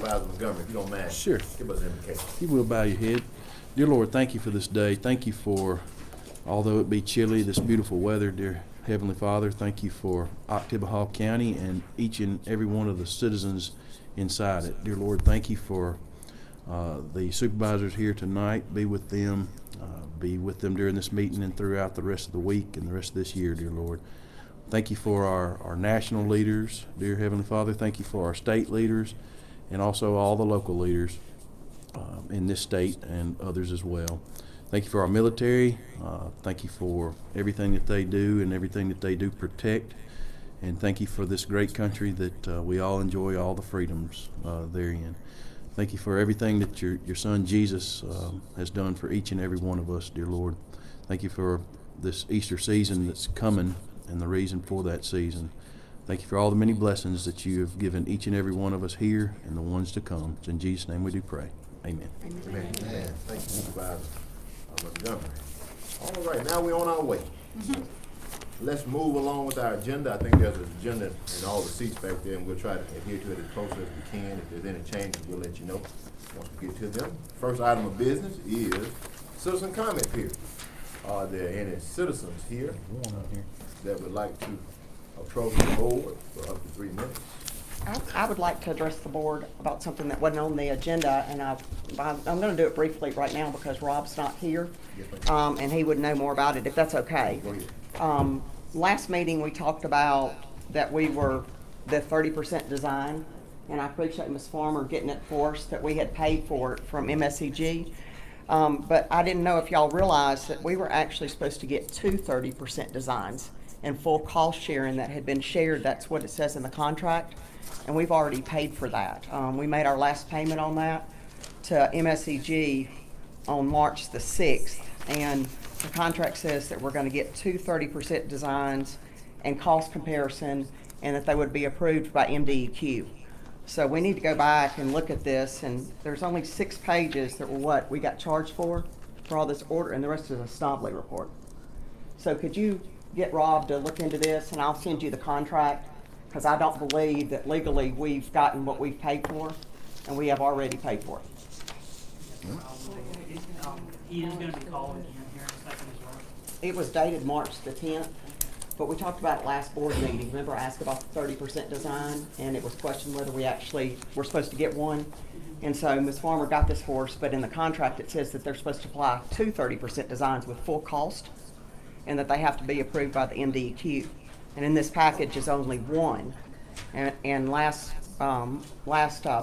Supervisor Montgomery, if you don't mind. Sure. Give us an indication. You will bow your head. Dear Lord, thank you for this day. Thank you for, although it be chilly, this beautiful weather, dear Heavenly Father. Thank you for Oktibbeha County and each and every one of the citizens inside it. Dear Lord, thank you for the supervisors here tonight. Be with them. Be with them during this meeting and throughout the rest of the week and the rest of this year, dear Lord. Thank you for our national leaders, dear Heavenly Father. Thank you for our state leaders and also all the local leaders in this state and others as well. Thank you for our military. Thank you for everything that they do and everything that they do protect. And thank you for this great country that we all enjoy all the freedoms therein. Thank you for everything that your son Jesus has done for each and every one of us, dear Lord. Thank you for this Easter season that's coming and the reason for that season. Thank you for all the many blessings that you have given each and every one of us here and the ones to come. It's in Jesus' name we do pray. Amen. Amen. Amen. Thank you, Supervisor Montgomery. All right, now we're on our way. Let's move along with our agenda. I think there's an agenda in all the seats back there, and we'll try to adhere to it as close as we can. If there's any changes, we'll let you know once we get to them. First item of business is citizen comment period. Are there any citizens here that would like to approach the board for up to 3 minutes? I would like to address the board about something that wasn't on the agenda, and I'm going to do it briefly right now because Rob's not here, and he would know more about it if that's okay. Go ahead. Last meeting we talked about that we were the 30% design, and I appreciate Ms. Farmer getting it for us that we had paid for it from MSEG, but I didn't know if y'all realized that we were actually supposed to get two 30% designs and full cost sharing that had been shared. That's what it says in the contract. And we've already paid for that. We made our last payment on that to MSEG on March the 6th. And the contract says that we're going to get two 30% designs and cost comparison, and that they would be approved by MDEQ. So we need to go back and look at this, and there's only 6 pages that were what we got charged for all this order, and the rest is a Snobley report. So could you get Rob to look into this, and I'll send you the contract, because I don't believe that legally we've gotten what we've paid for, and we have already paid for it. He is going to be calling again here in a second as well. It was dated March the 10th, but we talked about it last board meeting. Remember, I asked about the 30% design, and it was questioned whether we actually were supposed to get one. And so Ms. Farmer got this for us, but in the contract it says that they're supposed to apply two 30% designs with full cost, and that they have to be approved by the MDEQ. And in this package is only one. And last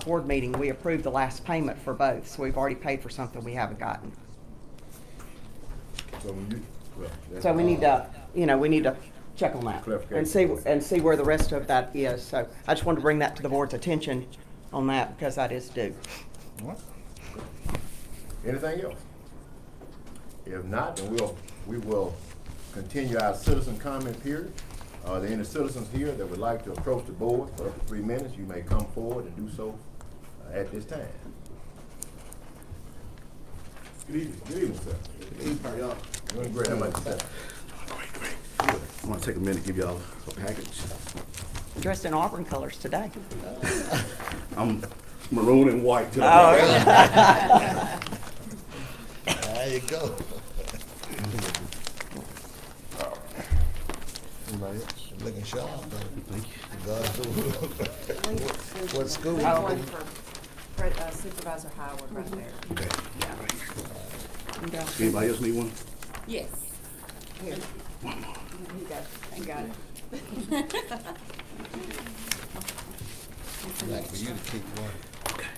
board meeting, we approved the last payment for both. So we've already paid for something we haven't gotten. So we need to, we need to check on that and see where the rest of that is. So I just wanted to bring that to the board's attention on that, because that is due. What? Anything else? If not, then we will continue our citizen comment period. Are there any citizens here that would like to approach the board for up to 3 minutes? You may come forward and do so at this time. Good evening. Good evening, sir. Good evening, how y'all? Doing great. How about yourself? Great. I'm gonna take a minute to give y'all a package. Dressed in Auburn colors today. I'm maroon and white today. There you go. Anybody else? Looking sharp. Thank you. What school? One for Supervisor Howard right there. Okay. Okay. Anybody else need one? Yes. Here. One more. You got it. I'd like for you to keep one. Okay.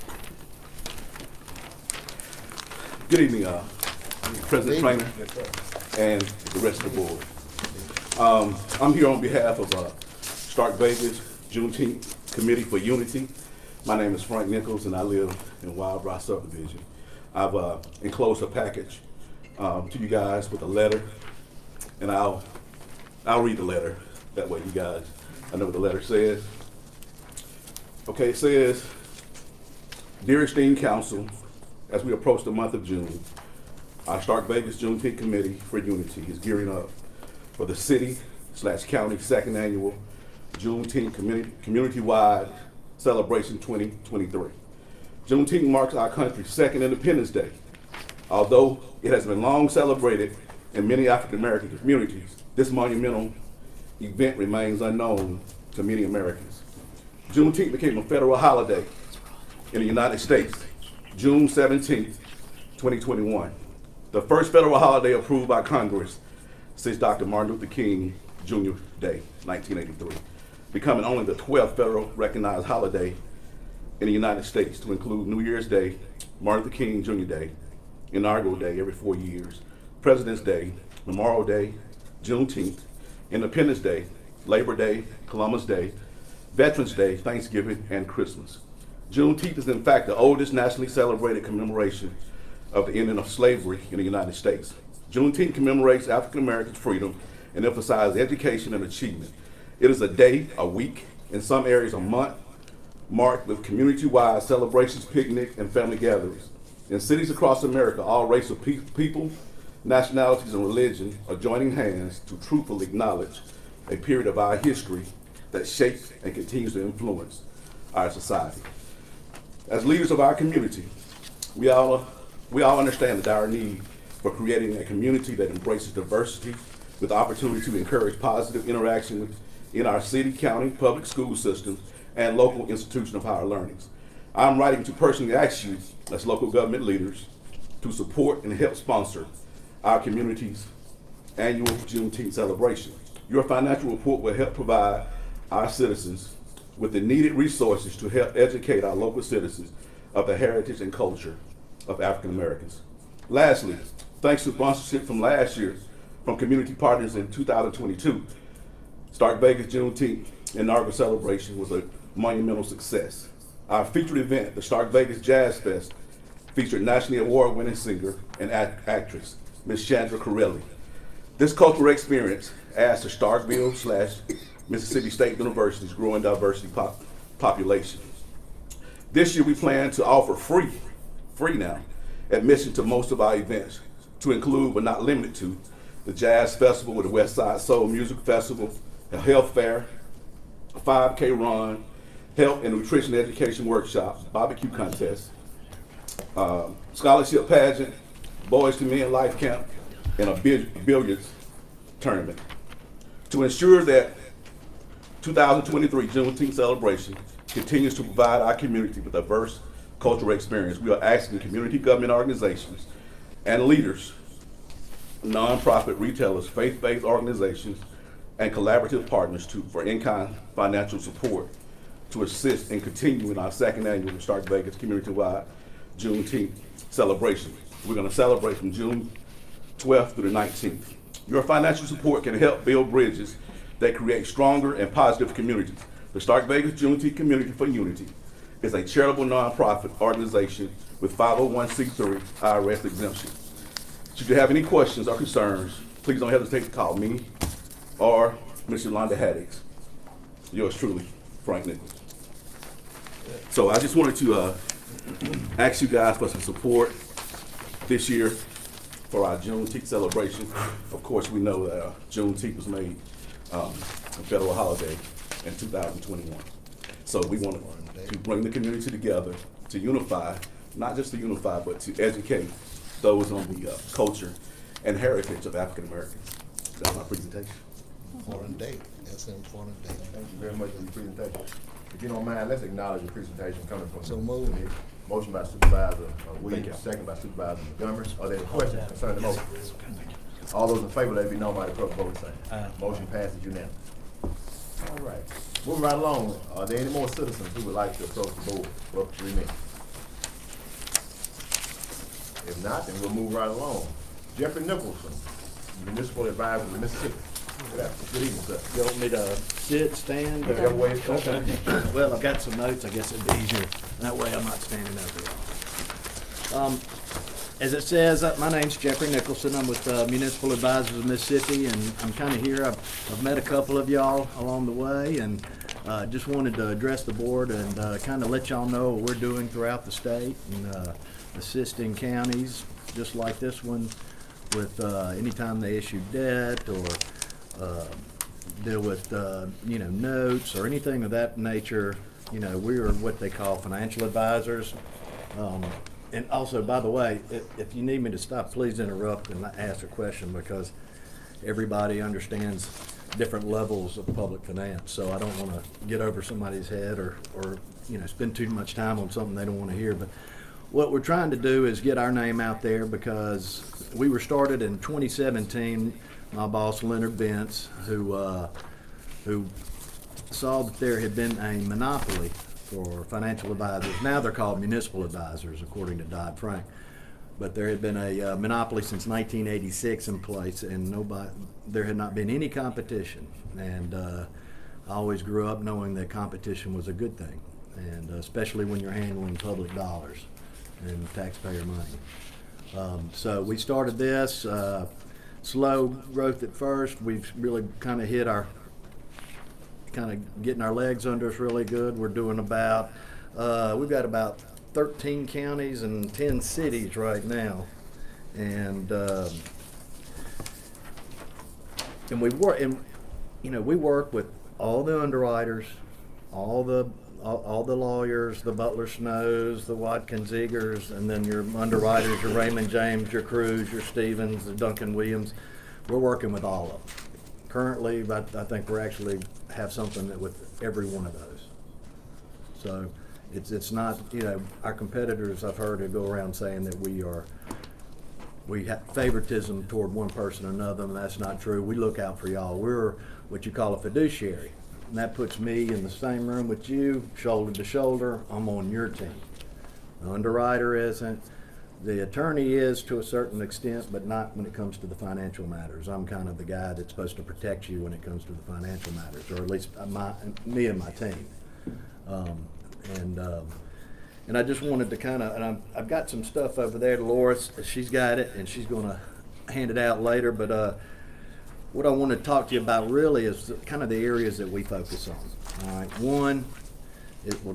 Good evening, President Trainer and the rest of the board. I'm here on behalf of Stark Vegas Juneteenth Committee for Unity. My name is Frank Nichols, and I live in Wild Rock Subdivision. I've enclosed a package to you guys with a letter, and I'll read the letter. That way you guys, I know what the letter says. Okay, it says, Dear esteemed council, as we approach the month of June, our Stark Vegas Juneteenth Committee for Unity is gearing up for the city/county second annual Juneteenth community-wide celebration 2023. Juneteenth marks our country's second Independence Day. Although it has been long celebrated in many African American communities, this monumental event remains unknown to many Americans. Juneteenth became a federal holiday in the United States, June 17, 2021, the first federal holiday approved by Congress since Dr. Martin Luther King Jr. Day, 1983, becoming only the 12th federal recognized holiday in the United States to include New Year's Day, Martin Luther King Jr. Day, Inaugural Day every 4 years, President's Day, Memorial Day, Juneteenth, Independence Day, Labor Day, Columbus Day, Veterans Day, Thanksgiving, and Christmas. Juneteenth is in fact the oldest nationally celebrated commemoration of the ending of slavery in the United States. Juneteenth commemorates African Americans' freedom and emphasizes education and achievement. It is a day, a week, in some areas a month, marked with community-wide celebrations, picnic, and family gatherings. In cities across America, all races of people, nationalities, and religion are joining hands to truthfully acknowledge a period of our history that shaped and continues to influence our society. As leaders of our community, we all understand the dire need for creating a community that embraces diversity with the opportunity to encourage positive interaction in our city, county, public school systems, and local institutions of higher learning. I'm writing to personally ask you, as local government leaders, to support and help sponsor our community's annual Juneteenth celebration. Your financial report will help provide our citizens with the needed resources to help educate our local citizens of the heritage and culture of African Americans. Lastly, thanks to sponsorship from last year from community partners in 2022, Stark Vegas Juneteenth inaugural celebration was a monumental success. Our featured event, the Stark Vegas Jazz Fest, featured nationally award-winning singer and actress, Ms. Chandra Corelli. This cultural experience adds to Starkville/Mississippi State University's growing diversity population. This year we plan to offer free now, admission to most of our events, to include but not limited to the Jazz Festival with the West Side Soul Music Festival, a health fair, a 5K run, health and nutrition education workshop, barbecue contest, scholarship pageant, Boys to Men Life Camp, and a billiards tournament. To ensure that 2023 Juneteenth celebration continues to provide our community with a diverse cultural experience, we are asking community government organizations and leaders, nonprofit retailers, faith-based organizations, and collaborative partners for in-kind financial support to assist in continuing our second annual Stark Vegas community-wide Juneteenth celebration. We're going to celebrate from June 12th through the 19th. Your financial support can help build bridges that create stronger and positive communities. The Stark Vegas Juneteenth Community for Unity is a charitable nonprofit organization with 501c3 IRS exemption. Should you have any questions or concerns, please don't hesitate to call me or Ms. Yolanda Haddix. Yours truly, Frank Nichols. So I just wanted to ask you guys for some support this year for our Juneteenth celebration. Of course, we know that Juneteenth was made a federal holiday in 2021. So we want to bring the community together to unify, not just to unify, but to educate those on the culture and heritage of African Americans. That's my presentation. Important day. That's an important day. Thank you very much for your presentation. If you don't mind, let's acknowledge your presentation coming from So the moved. committee. Motion by Supervisor Williams, you. second by Supervisor Montgomery. Are there any questions concerning the motion? All those in favor, let it be known by the clerk vote saying. Motion passes unanimously. All right, moving right along. Are there any more citizens who would like to approach the board for up to 3 minutes? If not, then we'll move right along. Jeffrey Nicholson, Municipal Advisor of Mississippi. Good evening, sir. You want me to sit, stand? or- Whichever way it's Okay. going. Well, I've got some notes, I guess it'd be easier. That way I'm not standing over y'all. As it says, my name's Jeffrey Nicholson. I'm with Municipal Advisors of Mississippi, and I'm kind of here. I've met a couple of y'all along the way, and just wanted to address the board and kind of let y'all know what we're doing throughout the state and assisting counties, just like this one, with anytime they issue debt or deal with, notes or anything of that nature. We are what they call financial advisors. And also, by the way, if you need me to stop, please interrupt and ask a question, because everybody understands different levels of public finance. So I don't want to get over somebody's head or spend too much time on something they don't want to hear. But what we're trying to do is get our name out there, because we were started in 2017. My boss, Leonard Bentz, who saw that there had been a monopoly for financial advisors. Now they're called municipal advisors, according to Dodd-Frank. But there had been a monopoly since 1986 in place, and there had not been any competition. And I always grew up knowing that competition was a good thing, and especially when you're handling public dollars and taxpayer money. So we started this, slow growth at first. We've really kind of hit getting our legs under us really good. We're doing we've got about 13 counties and 10 cities right now, and we work with all the underwriters, all the lawyers, the Butler Snows, the Watkins Eagers, and then your underwriters, your Raymond James, your Cruz, your Stevens, the Duncan Williams. We're working with all of them. Currently, but I think we're actually have something with every one of those. So it's not, our competitors, I've heard it go around saying that we have favoritism toward one person or another, and that's not true. We look out for y'all. We're what you call a fiduciary, and that puts me in the same room with you, shoulder to shoulder. I'm on your team. The underwriter isn't. The attorney is to a certain extent, but not when it comes to the financial matters. I'm kind of the guy that's supposed to protect you when it comes to the financial matters, or at least me and my team. And I just wanted to and I've got some stuff over there. Dolores, she's got it, and she's going to hand it out later. But what I want to talk to you about really is kind of the areas that we focus on. All right, one,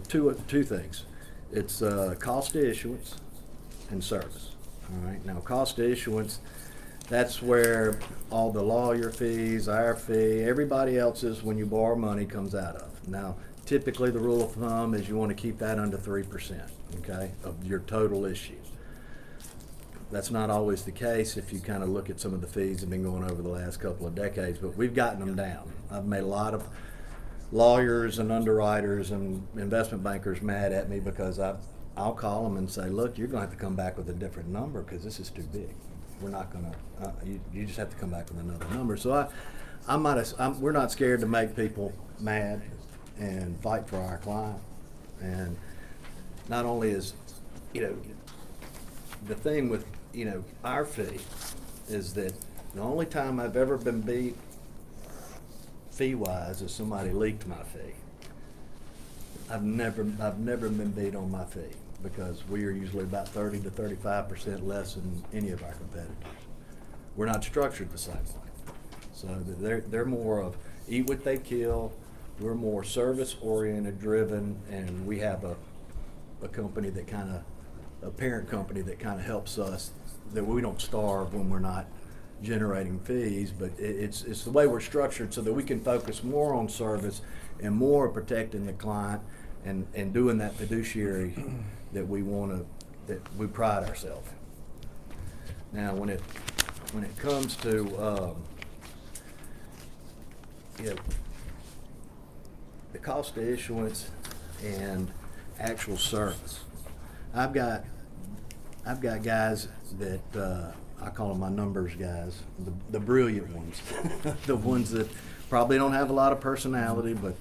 two things. It's cost of issuance and service. All right, now cost of issuance, that's where all the lawyer fees, our fee, everybody else's when you borrow money comes out of. Now, typically the rule of thumb is you want to keep that under 3%, okay, of your total issue. That's not always the case if you kind of look at some of the fees that have been going over the last couple of decades, but we've gotten them down. I've made a lot of lawyers and underwriters and investment bankers mad at me because I'll call them and say, look, you're going to have to come back with a different number because this is too big. We're not going to, you just have to come back with another number. So we're not scared to make people mad and fight for our client. And not only is, the thing with, our fee is that the only time I've ever been beat fee-wise is somebody leaked my fee. I've never been beat on my fee because we are usually about 30 to 35% less than any of our competitors. We're not structured the same way. So they're more of eat what they kill. We're more service-oriented, driven, and we have a company that a parent company that kind of helps us, that we don't starve when we're not generating fees, but it's the way we're structured so that we can focus more on service and more protecting the client and doing that fiduciary that we pride ourselves in. Now, when it comes to the cost of issuance and actual service, I've got guys that I call them my numbers guys, the brilliant ones, the ones that probably don't have a lot of personality, but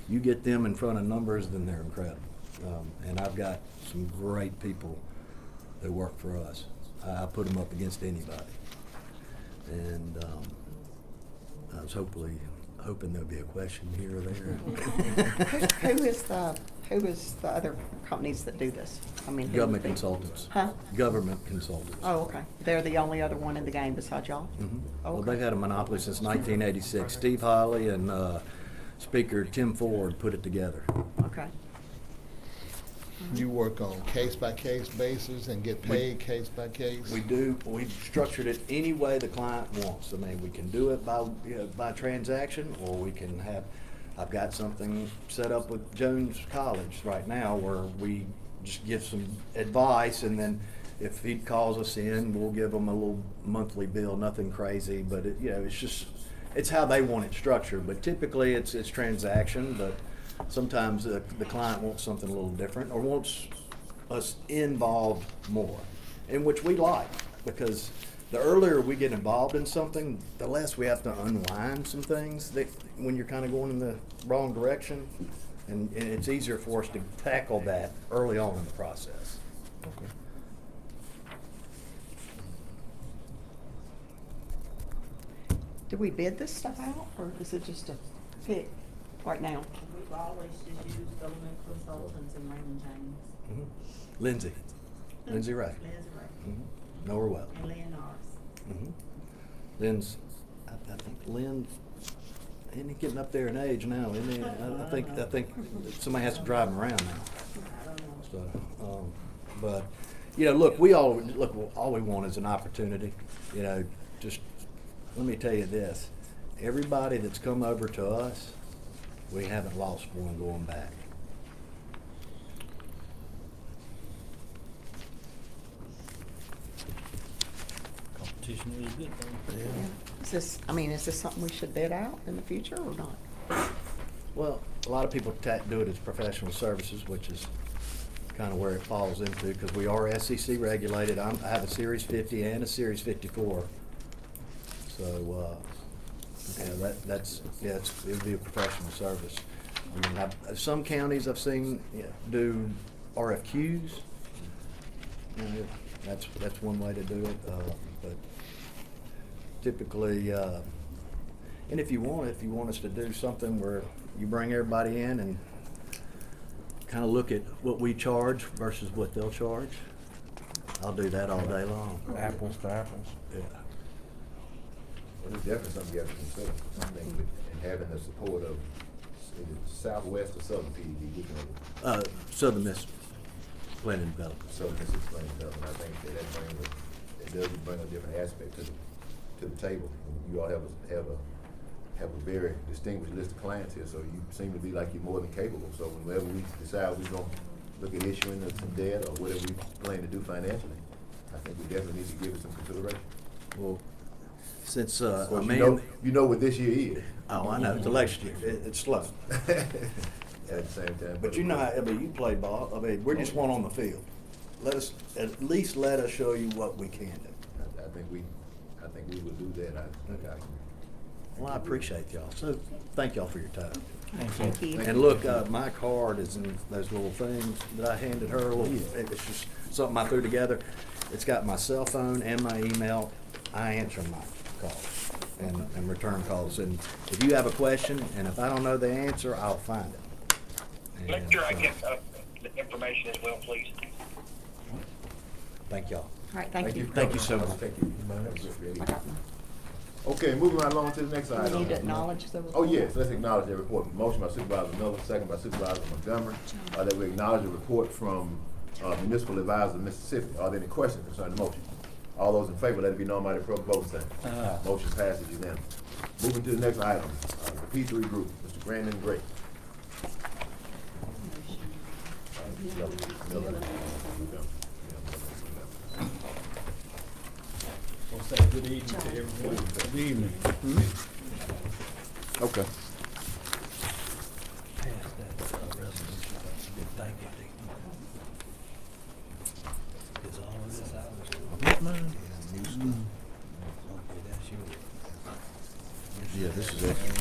you get them in front of numbers, then they're incredible. And I've got some great people that work for us. I put them up against anybody. And I was hoping there'll be a question here or there. Who is the other companies that do this? I mean, Government consultants. Huh? Government consultants. Oh, okay. They're the only other one in the game besides y'all? Mm-hmm. Okay. Well, they've had a monopoly since 1986. Steve Holly and Speaker Tim Ford put it together. Okay. You work on case-by-case basis and get paid case-by-case? We do. We've structured it any way the client wants. I mean, we can do it by transaction, or we can have. I've got something set up with Jones College right now where we just give some advice, and then if he calls us in, we'll give him a little monthly bill, nothing crazy, but it, you know, it's how they want it structured, but typically it's transaction, but sometimes the client wants something a little different or wants us involved more, in which we like, because the earlier we get involved in something, the less we have to unwind some things that when you're kind of going in the wrong direction, and it's easier for us to tackle that early on in the process. Okay. Do we bid this stuff out, or is it just a pick right now? We've always just used government consultants and Raymond James. Lindsay Ray. Lindsay Ray. Know her well. And Lynn Norris. Lynn's, I think Lynn, isn't he getting up there in age now, isn't he? I think somebody has to drive him around now. I don't know. So, but, you know, look, all we want is an opportunity, you know, just, let me tell you this, everybody that's come over to us, we haven't lost one going back. Competition is a good thing. Is this something we should bid out in the future or not? Well, a lot of people do it as professional services, which is kind of where it falls into, because we are SEC regulated. I have a Series 50 and a Series 54. So, yeah, it would be a professional service. I mean, some counties I've seen do RFQs. You know, that's one way to do it, but typically, and if you want us to do something where you bring everybody in and kind of look at what we charge versus what they'll charge, I'll do that all day long. Apples to apples. Yeah. Well, it's definitely something you have to consider, I think, and having the support of either Southwest or Southern PED, which one? Southern Miss Planning Development. Southern Mississippi Planning Development. I think it does bring a different aspect to the table. You all have a very distinguished list of clients here, so you seem to be like you're more than capable. So whenever we decide we're gonna look at issuing some debt or whatever we plan to do financially, I think we definitely need to give it some consideration. Well, since Of a course, man, you know what this year is. oh, I know, it's election year, it's slow. At the same time. But you know, I mean, you play ball. I mean, we're just one on the field. At least let us show you what we can do. I think we will do that. I agree. Well, I appreciate y'all. So thank y'all for your time. Thank you. And look, my card is in those little things that I handed her. It's just something I threw together. It's got my cell phone and my email. I answer my calls and return calls. And if you have a question, and if I don't know the answer, I'll find it. Make sure I get the information as well, please. Thank y'all. All right, thank you. Thank you so much. Thank you. I got one. Okay, moving right along to the next item. We need to acknowledge the report. Oh, yes, let's acknowledge that report. Motion by Supervisor Miller, second by Supervisor Montgomery, that we acknowledge the report from Municipal Advisor of Mississippi. Are there any questions concerning the motion? All those in favor, let it be known by the appropriate voting sign. Motion passes unanimously. Moving to the next item, the P3 group, Mr. Brandon Gray. I'll say good evening to everyone. Good evening. Okay. Pass that resolution. Thank you. Is all of this ours? That's mine. Okay, that's yours. Yeah, this is extra.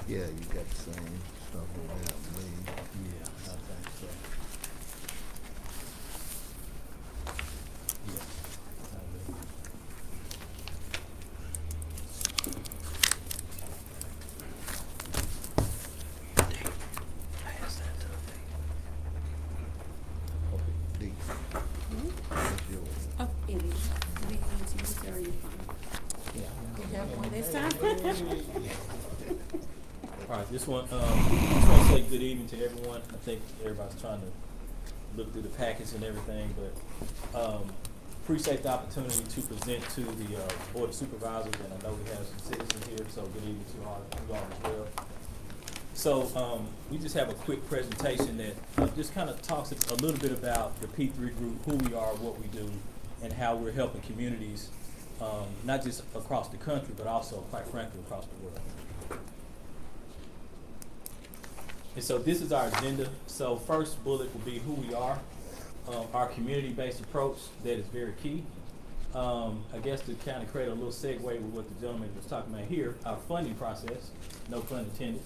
Yeah, you got the same stuff over there, I believe. Yeah, I think so. Yeah. I do. Pass that to me. D. That's yours. Oh, it is. We need to use your phone. You have one this time? All right, just want to say good evening to everyone. I think everybody's trying to look through the package and everything, but appreciate the opportunity to present to the Board of Supervisors, and I know we have some citizens here, so good evening to all as well. So we just have a quick presentation that just kind of talks a little bit about the P3 group, who we are, what we do, and how we're helping communities, not just across the country, but also, quite frankly, across the world. And so this is our agenda. So first bullet will be who we are, our community-based approach that is very key. I guess to kind of create a little segue with what the gentleman was talking about here, our funding process, no pun intended,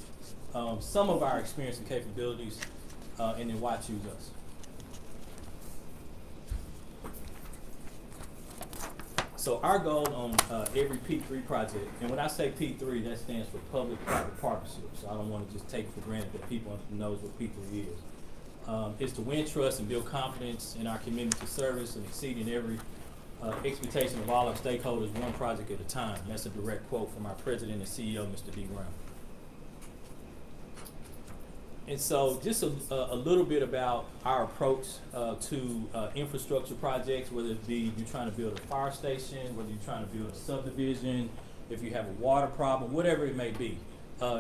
some of our experience and capabilities, and then why choose us. So our goal on every P3 project, and when I say P3, that stands for public-private partnerships. So I don't want to just take for granted that people knows what P3 is to win trust and build confidence in our community service and exceeding every expectation of all our stakeholders one project at a time. And that's a direct quote from our president and CEO, Mr. D. Brown. And so just a little bit about our approach to infrastructure projects, whether it be you're trying to build a fire station, whether you're trying to build a subdivision, if you have a water problem, whatever it may be.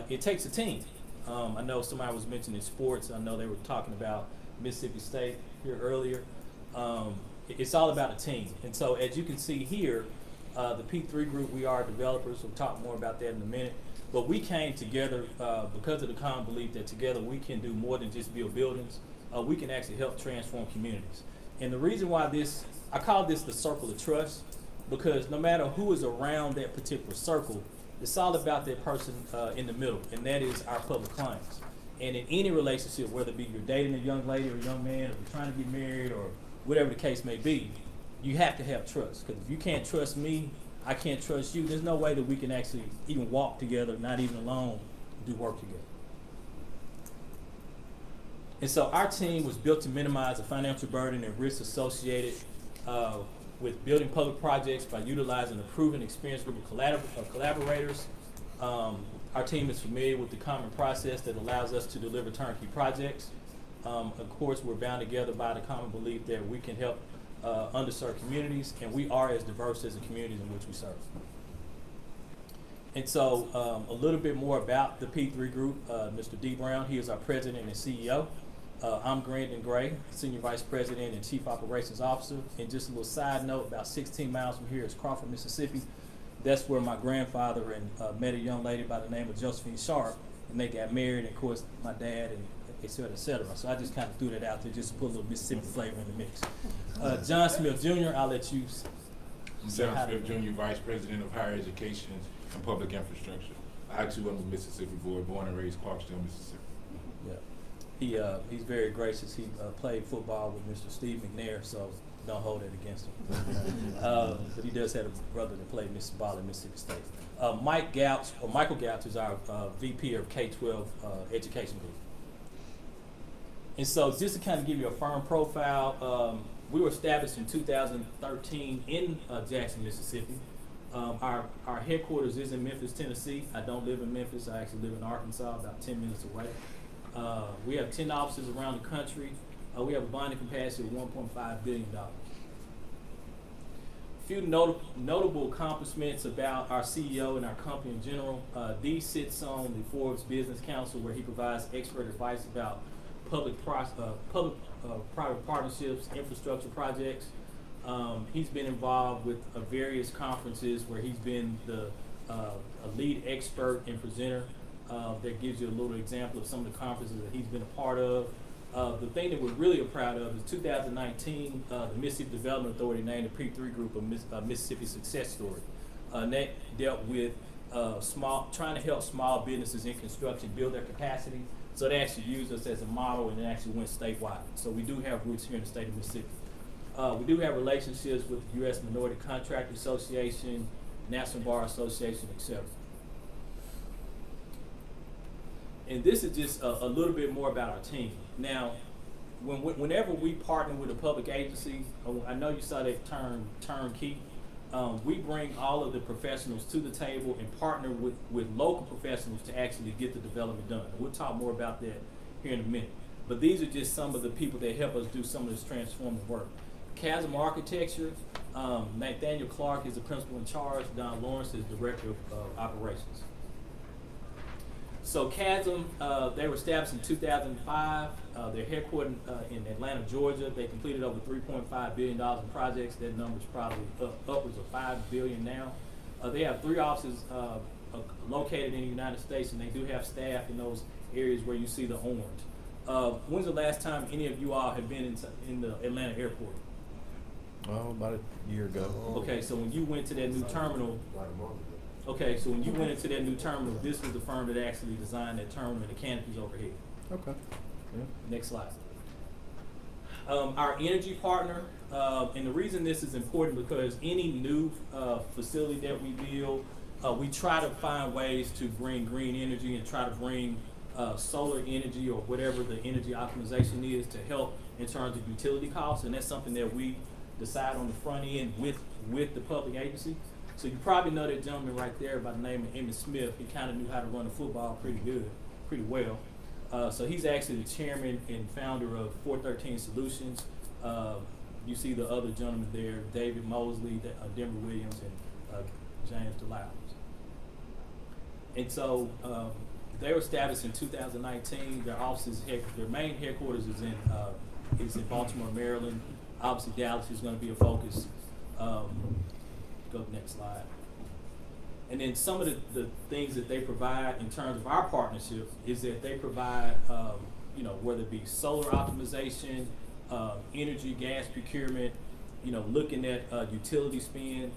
It takes a team. I know somebody was mentioning sports. I know they were talking about Mississippi State here earlier. It's all about a team. And so as you can see here, the P3 group, we are developers. We'll talk more about that in a minute. But we came together because of the common belief that together we can do more than just build buildings. We can actually help transform communities. And the reason why I call this the circle of trust, because no matter who is around that particular circle, it's all about that person in the middle, and that is our public clients. And in any relationship, whether it be you're dating a young lady or a young man, or you're trying to get married, or whatever the case may be, you have to have trust. Because if you can't trust me, I can't trust you. There's no way that we can actually even walk together, not even alone, do work together. And so our team was built to minimize the financial burden and risks associated with building public projects by utilizing a proven experienced group of collaborators. Our team is familiar with the common process that allows us to deliver turnkey projects. Of course, we're bound together by the common belief that we can help underserved communities, and we are as diverse as the communities in which we serve. And so a little bit more about the P3 group. Mr. D. Brown, he is our president and CEO. I'm Grandon Gray, Senior Vice President and Chief Operations Officer. And just a little side note, about 16 miles from here is Crawford, Mississippi. That's where my grandfather and met a young lady by the name of Josephine Sharp, and they got married, and of course my dad, and et cetera, et cetera. So I just kind of threw that out there just to put a little Mississippi flavor in the mix. John Smith Jr., I'll let you say John Smith Jr., Vice President of Higher Education and Public Infrastructure. I too am a Mississippi boy, born and raised Clarksdale, Mississippi. Yeah, he's very gracious. He played football with Mr. Steve McNair, so don't hold it against him. But he does have a brother that played ball at Mississippi State. Michael Gouch is our VP of K-12 education group. And so just to kind of give you a firm profile, we were established in 2013 in Jackson, Mississippi. Our headquarters is in Memphis, Tennessee. I don't live in Memphis. I actually live in Arkansas, about 10 minutes away. We have 10 offices around the country. We have a bonding capacity of $1.5 billion. A few notable accomplishments about our CEO and our company in general. D sits on the Forbes Business Council, where he provides expert advice about public-private partnerships, infrastructure projects. He's been involved with various conferences where he's been a lead expert and presenter. That gives you a little example of some of the conferences that he's been a part of. The thing that we're really proud of is 2019, the Mississippi Development Authority named the P3 group a Mississippi Success Story. And that dealt with trying to help small businesses in construction build their capacity. So they actually used us as a model, and it actually went statewide. So we do have roots here in the state of Mississippi. We do have relationships with the U.S. Minority Contractor Association, National Bar Association, etc. And this is just a little bit more about our team. Now, whenever we partner with a public agency, I know you saw that term turnkey. We bring all of the professionals to the table and partner with local professionals to actually get the development done. And we'll talk more about that here in a minute. But these are just some of the people that help us do some of this transformative work. Chasm Architecture, Nathaniel Clark is the principal in charge. Don Lawrence is director of operations. So Chasm, they were established in 2005. They're headquartered in Atlanta, Georgia. They completed over $3.5 billion in projects. That number's probably upwards of $5 billion now. They have 3 offices located in the United States, and they do have staff in those areas where you see the orange. When's the last time any of you all have been in the Atlanta airport? Oh, about a year ago. Okay, so when you went to that new terminal, okay, so when you went into that new terminal, this was the firm that actually designed that terminal and the canopies overhead. Okay. Yeah. Next slide. Our energy partner, and the reason this is important because any new facility that we build, we try to find ways to bring green energy and try to bring solar energy or whatever the energy optimization is to help in terms of utility costs, and that's something that we decide on the front end with the public agency. So you probably know that gentleman right there by the name of Emmett Smith. He kind of knew how to run the football pretty well. So he's actually the chairman and founder of 413 Solutions. You see the other gentlemen there, David Mosley, Denver Williams, and James DeLowes. And so they were established in 2019. Their main headquarters is in Baltimore, Maryland. Obviously, Dallas is going to be a focus. Go to the next slide. And then some of the things that they provide in terms of our partnership is that they provide, whether it be solar optimization, energy, gas procurement, looking at utility spend.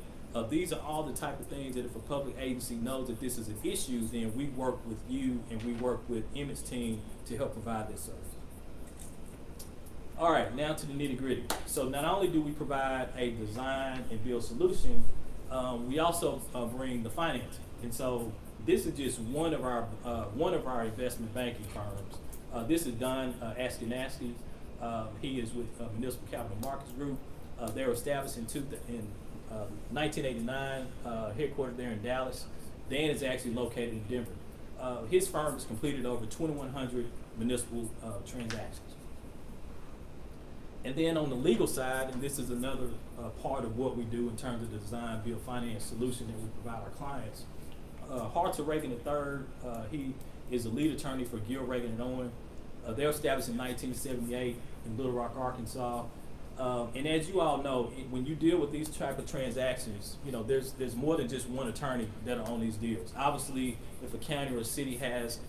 These are all the type of things that if a public agency knows that this is an issue, then we work with you and we work with Emmett's team to help provide this service. All right, now to the nitty gritty. So not only do we provide a design and build solution, we also bring the financing. And so this is just one of our investment banking firms. This is Don Askenaski. He is with Municipal Capital Markets Group. They were established in 1989, headquartered there in Dallas. Dan is actually located in Denver. His firm has completed over 2,100 municipal transactions. And then on the legal side, and this is another part of what we do in terms of the design, build, finance solution that we provide our clients. Hartzell Reagan III, he is a lead attorney for Gil Reagan and Owen. They were established in 1978 in Little Rock, Arkansas. And as you all know, when you deal with these type of transactions, there's more than just one attorney that are on these deals. Obviously, if a county or a city has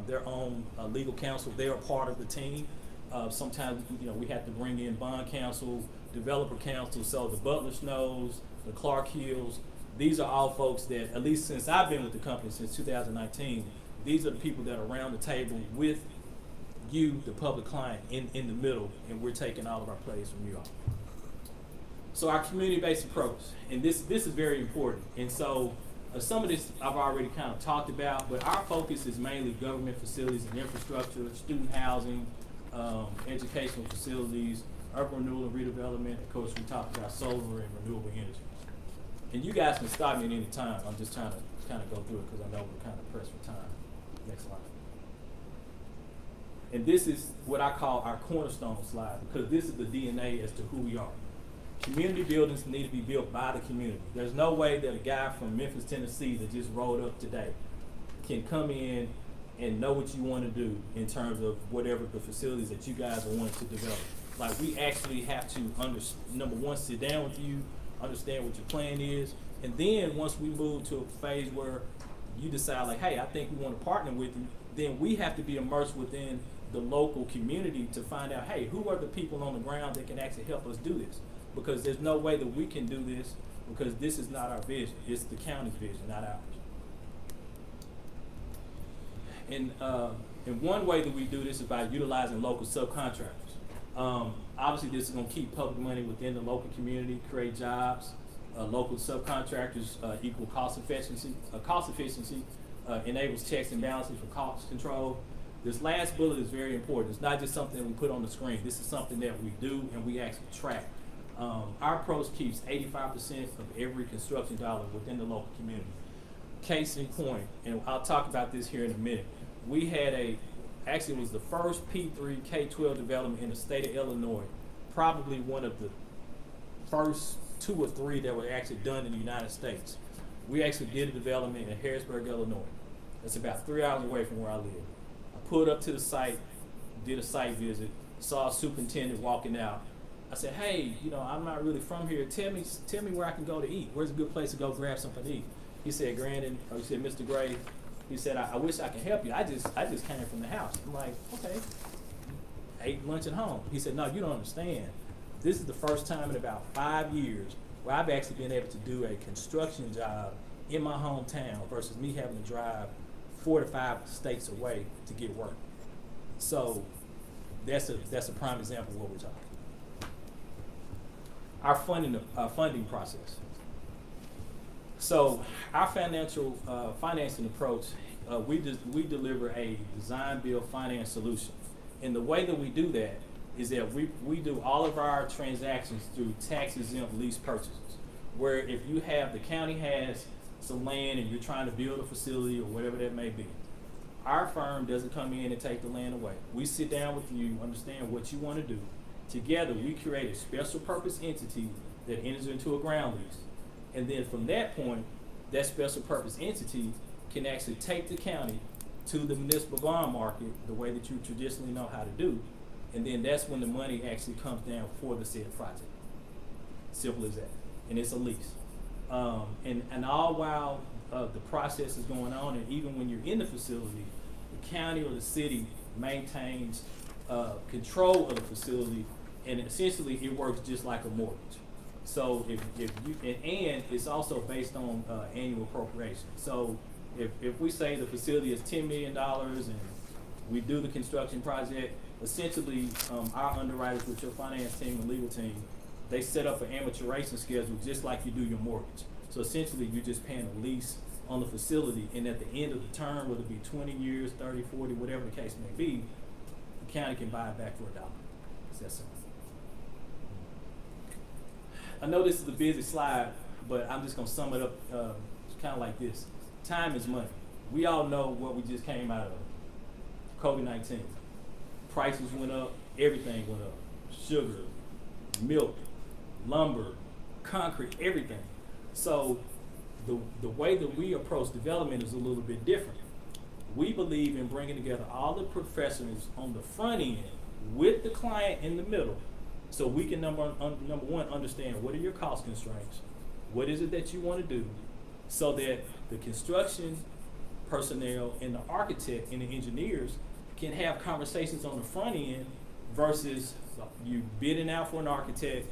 their own legal counsel, they are part of the team. Sometimes, we have to bring in bond counsel, developer counsel, so the Butler Snows, the Clark Hills, these are all folks that, at least since I've been with the company since 2019, these are the people that are around the table with you, the public client, in the middle, and we're taking all of our plays from you all. So our community-based approach, and this is very important. And so some of this I've already kind of talked about, but our focus is mainly government facilities and infrastructure, student housing, educational facilities, urban renewal and redevelopment. Of course, we talked about solar and renewable energy. And you guys can stop me at any time. I'm just trying to kind of go through it because I know we're kind of pressed for time. Next slide. And this is what I call our cornerstone slide because this is the DNA as to who we are. Community buildings need to be built by the community. There's no way that a guy from Memphis, Tennessee that just rolled up today can come in and know what you want to do in terms of whatever the facilities that you guys are wanting to develop. Like we actually have to, number one, sit down with you, understand what your plan is, and then once we move to a phase where you decide like, hey, I think we want to partner with you, then we have to be immersed within the local community to find out, hey, who are the people on the ground that can actually help us do this? Because there's no way that we can do this because this is not our vision. It's the county's vision, not ours. And one way that we do this is by utilizing local subcontractors. Obviously, this is going to keep public money within the local community, create jobs. Local subcontractors equal cost efficiency. Enables checks and balances for cost control. This last bullet is very important. It's not just something that we put on the screen. This is something that we do and we actually track. Our approach keeps 85% of every construction dollar within the local community. Case in point, and I'll talk about this here in a minute. We had actually it was the first P3 K-12 development in the state of Illinois, probably one of the first 2 or 3 that were actually done in the United States. We actually did a development in Harrisburg, Illinois. That's about 3 hours away from where I live. I pulled up to the site, did a site visit, saw a superintendent walking out. I said, hey, you know, I'm not really from here. Tell me where I can go to eat. Where's a good place to go grab something to eat? He said, he said, Mr. Gray, he said, I wish I could help you. I just came from the house. I'm like, okay. Ate lunch at home. He said, no, you don't understand. This is the first time in about 5 years where I've actually been able to do a construction job in my hometown versus me having to drive 4 to 5 states away to get work. So that's a prime example of what we're talking. Our funding process. So our financing approach, we deliver a design, build, finance solution. And the way that we do that is that we do all of our transactions through tax-exempt lease purchases, where if the county has some land and you're trying to build a facility or whatever that may be, our firm doesn't come in and take the land away. We sit down with you, understand what you want to do. Together, we create a special purpose entity that enters into a ground lease. And then from that point, that special purpose entity can actually take the county to the municipal bond market the way that you traditionally know how to do. And then that's when the money actually comes down for the said project. Simple as that. And it's a lease. And all while the process is going on, and even when you're in the facility, the county or the city maintains control of the facility, and essentially it works just like a mortgage. So if you and it's also based on annual appropriation. So if we say the facility is $10 million and we do the construction project, essentially our underwriters with your finance team and legal team, they set up an amortization schedule just like you do your mortgage. So essentially you're just paying a lease on the facility, and at the end of the term, whether it be 20 years, 30, 40, whatever the case may be, the county can buy it back for $1. It's that simple. I know this is a busy slide, but I'm just gonna sum it up kind of like this. Time is money. We all know what we just came out of, COVID-19. Prices went up, everything went up. Sugar, milk, lumber, concrete, everything. So the way that we approach development is a little bit different. We believe in bringing together all the professionals on the front end with the client in the middle, so we can number one, understand what are your cost constraints, what is it that you want to do, so that the construction personnel and the architect and the engineers can have conversations on the front end versus you bidding out for an architect,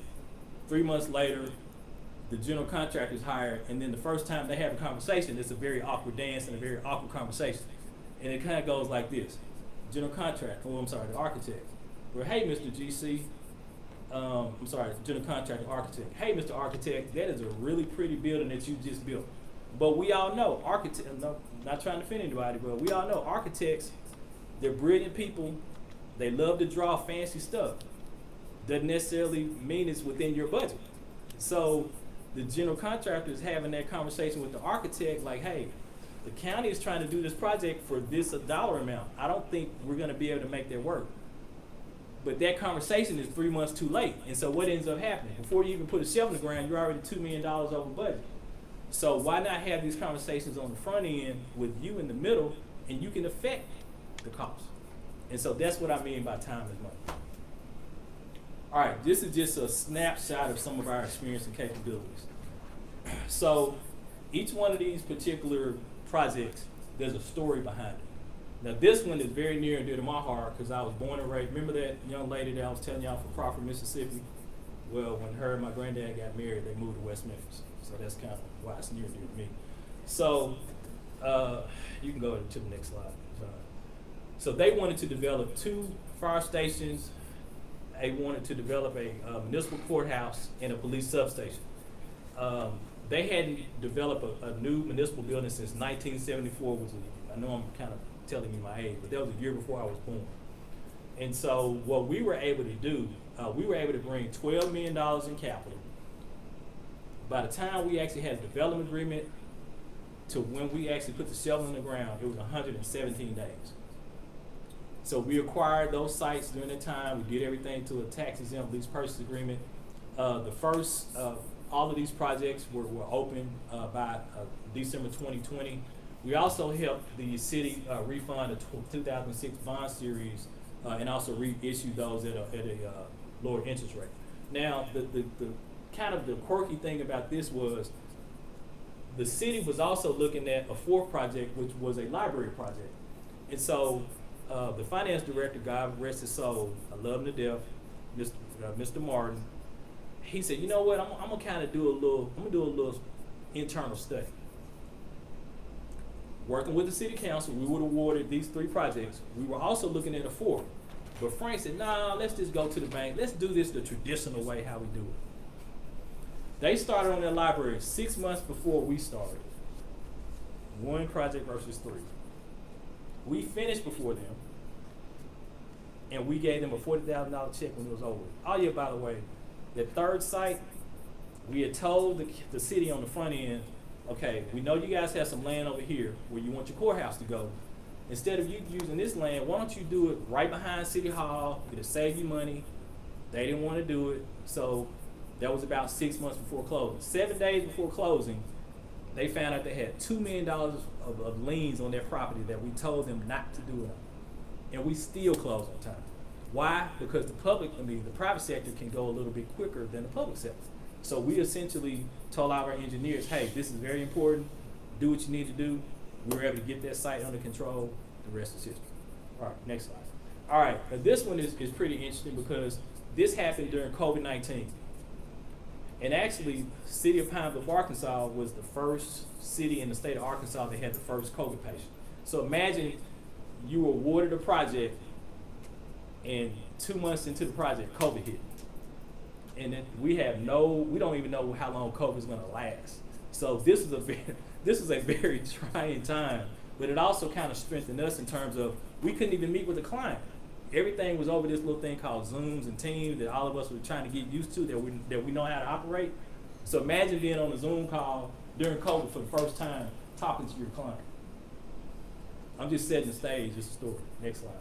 3 months later, the general contractor is hired, and then the first time they have a conversation, it's a very awkward dance and a very awkward conversation. And it kind of goes like this. The architect. Well, hey, Mr. GC, general contractor, architect. Hey, Mr. Architect, that is a really pretty building that you just built. But we all know, not trying to offend anybody, but we all know architects, they're brilliant people. They love to draw fancy stuff. Doesn't necessarily mean it's within your budget. So the general contractor is having that conversation with the architect like, hey, the county is trying to do this project for this dollar amount. I don't think we're going to be able to make that work. But that conversation is 3 months too late. And so what ends up happening? Before you even put a shovel in the ground, you're already $2 million over budget. So why not have these conversations on the front end with you in the middle, and you can affect the cost? And so that's what I mean by time is money. All right, this is just a snapshot of some of our experience and capabilities. So each one of these particular projects, there's a story behind it. Now this one is very near and dear to my heart because I was born and raised. Remember that young lady that I was telling y'all from Crawford, Mississippi? Well, when her and my granddad got married, they moved to West Memphis. So that's kind of why it's near and dear to me. So you can go to the next slide. So they wanted to develop 2 fire stations. They wanted to develop a municipal courthouse and a police substation. They hadn't developed a new municipal building since 1974, which is, I know I'm kind of telling you my age, but that was a year before I was born. And so what we were able to do, we were able to bring $12 million in capital. By the time we actually had a development agreement to when we actually put the shovel in the ground, it was 117 days. So we acquired those sites during that time. We did everything to a tax-exempt lease purchase agreement. The first, all of these projects were open by December 2020. We also helped the city refund the 2006 bond series and also reissue those at a lower interest rate. Now, the kind of the quirky thing about this was the city was also looking at a fourth project, which was a library project. And so the finance director, God rest his soul, I love him to death, Mr. Martin, he said, you know what, I'm gonna kind of do a little internal study. Working with the city council, we were awarded these 3 projects. We were also looking at a 4th. But Frank said, nah, let's just go to the bank. Let's do this the traditional way, how we do it. They started on their library 6 months before we started. 1 project versus 3. We finished before them, and we gave them a $40,000 check when it was over. Oh yeah, by the way, the 3rd site, we had told the city on the front end, okay, we know you guys have some land over here where you want your courthouse to go. Instead of you using this land, why don't you do it right behind City Hall? It'll save you money. They didn't want to do it, so that was about 6 months before closing. 7 days before closing, they found out they had $2 million of liens on their property that we told them not to do it on. And we still closed on time. Why? Because the private sector can go a little bit quicker than the public sector. So we essentially told our engineers, hey, this is very important. Do what you need to do. We were able to get that site under control. The rest is history. All right, next slide. All right, now this one is pretty interesting because this happened during COVID-19. And actually, the city of Pine Bluff, Arkansas was the first city in the state of Arkansas that had the first COVID patient. So imagine you were awarded a project and 2 months into the project, COVID hit. And then we don't even know how long COVID is gonna last. So this is a very trying time, but it also kind of strengthened us in terms of we couldn't even meet with the client. Everything was over this little thing called Zooms and Teams that all of us were trying to get used to, that we know how to operate. So imagine being on a Zoom call during COVID for the first time, talking to your client. I'm just setting the stage, just a story. Next slide.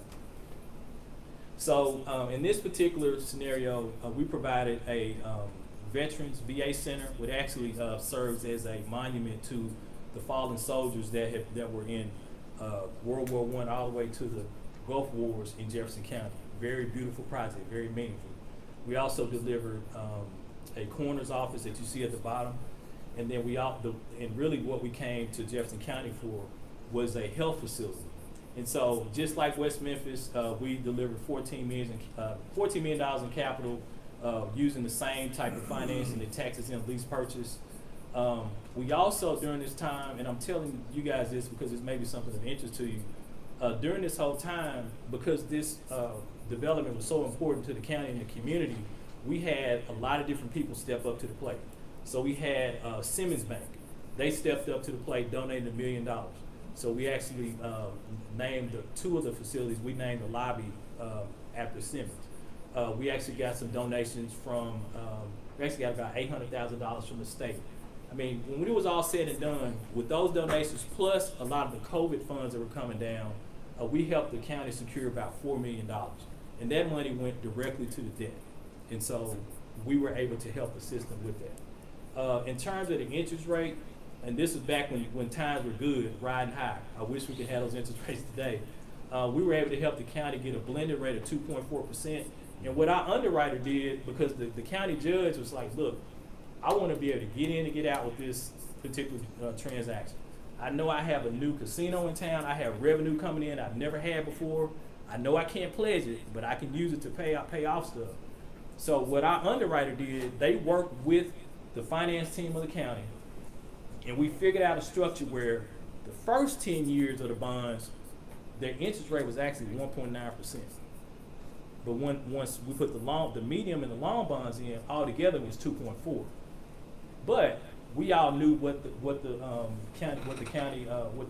So in this particular scenario, we provided a Veterans VA Center, which actually serves as a monument to the fallen soldiers that were in World War I all the way to the Gulf Wars in Jefferson County. Very beautiful project, very meaningful. We also delivered a coroner's office that you see at the bottom, and then and really what we came to Jefferson County for was a health facility. And so, just like West Memphis, we delivered $14 million in capital using the same type of financing that taxes and lease purchase. We also, during this time, and I'm telling you guys this because this may be something of interest to you, during this whole time, because this development was so important to the county and the community, we had a lot of different people step up to the plate. So we had Simmons Bank. They stepped up to the plate, donated $1 million. So we actually named 2 of the facilities. We named the lobby after Simmons. We actually got some donations from, we actually got about $800,000 from the state. I mean, when it was all said and done, with those donations plus a lot of the COVID funds that were coming down, we helped the county secure about $4 million. And that money went directly to the debt. And so we were able to help assist them with that. In terms of the interest rate, and this is back when times were good, riding high. I wish we could have those interest rates today. We were able to help the county get a blended rate of 2.4%. And what our underwriter did, because the county judge was like, look, I want to be able to get in and get out with this particular transaction. I know I have a new casino in town. I have revenue coming in I've never had before. I know I can't pledge it, but I can use it to pay off stuff. So what our underwriter did, they worked with the finance team of the county, and we figured out a structure where the first 10 years of the bonds, their interest rate was actually 1.9%. But once we put the medium and the long bonds in, altogether it was 2.4. But we all knew what the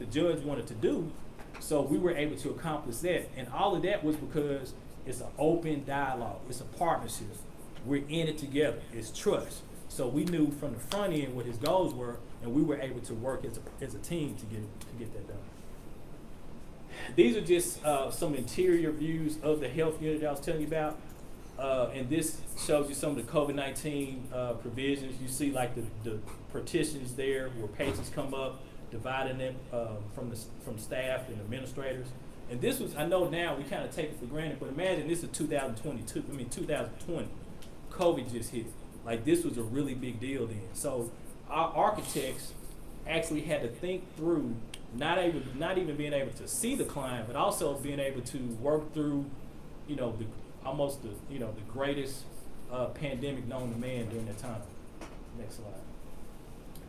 judge wanted to do, so we were able to accomplish that. And all of that was because it's an open dialogue, it's a partnership. We're in it together. It's trust. So we knew from the front end what his goals were, and we were able to work as a team to get that done. These are just some interior views of the health unit that I was telling you about. And this shows you some of the COVID-19 provisions. You see like the partitions there where patients come up. dividing them from staff and administrators. And this was, I know now we kind of take it for granted, but imagine this is 2020. COVID just hit. Like, this was a really big deal then. So our architects actually had to think through not even being able to see the client, but also being able to work through, you know, the greatest pandemic known to man during that time. Next slide.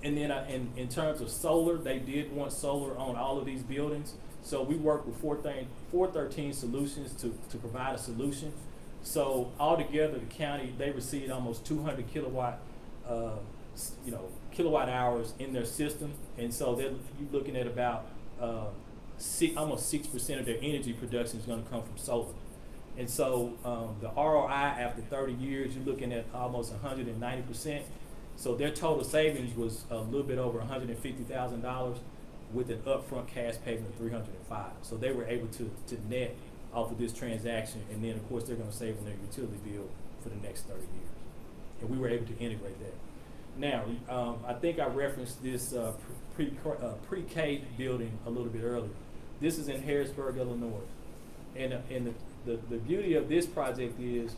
And then in terms of solar, they did want solar on all of these buildings. So we worked with 413 Solutions to provide a solution. So altogether, the county, they received almost 200 kilowatt hours in their system. And so you're looking at about almost 6% of their energy production is going to come from solar. And so the ROI after 30 years, you're looking at almost 190%. So their total savings was a little bit over $150,000 with an upfront cash payment of $305,000. So they were able to net off of this transaction, and then of course they're going to save on their utility bill for the next 30 years. And we were able to integrate that. Now, I think I referenced this pre-K building a little bit earlier. This is in Harrisburg, Illinois. And the beauty of this project is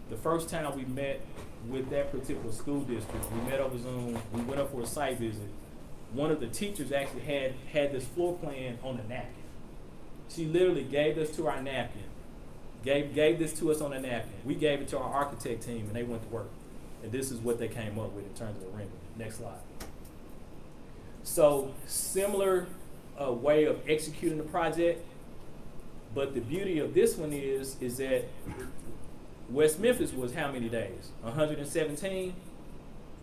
the first time we met with that particular school district, we met over Zoom, we went up for a site visit. One of the teachers actually had this floor plan on a napkin. She literally gave this to our napkin, gave this to us on a napkin. We gave it to our architect team, and they went to work. And this is what they came up with in terms of the rendering. Next slide. So similar way of executing the project, but the beauty of this one is that West Memphis was how many days? 117.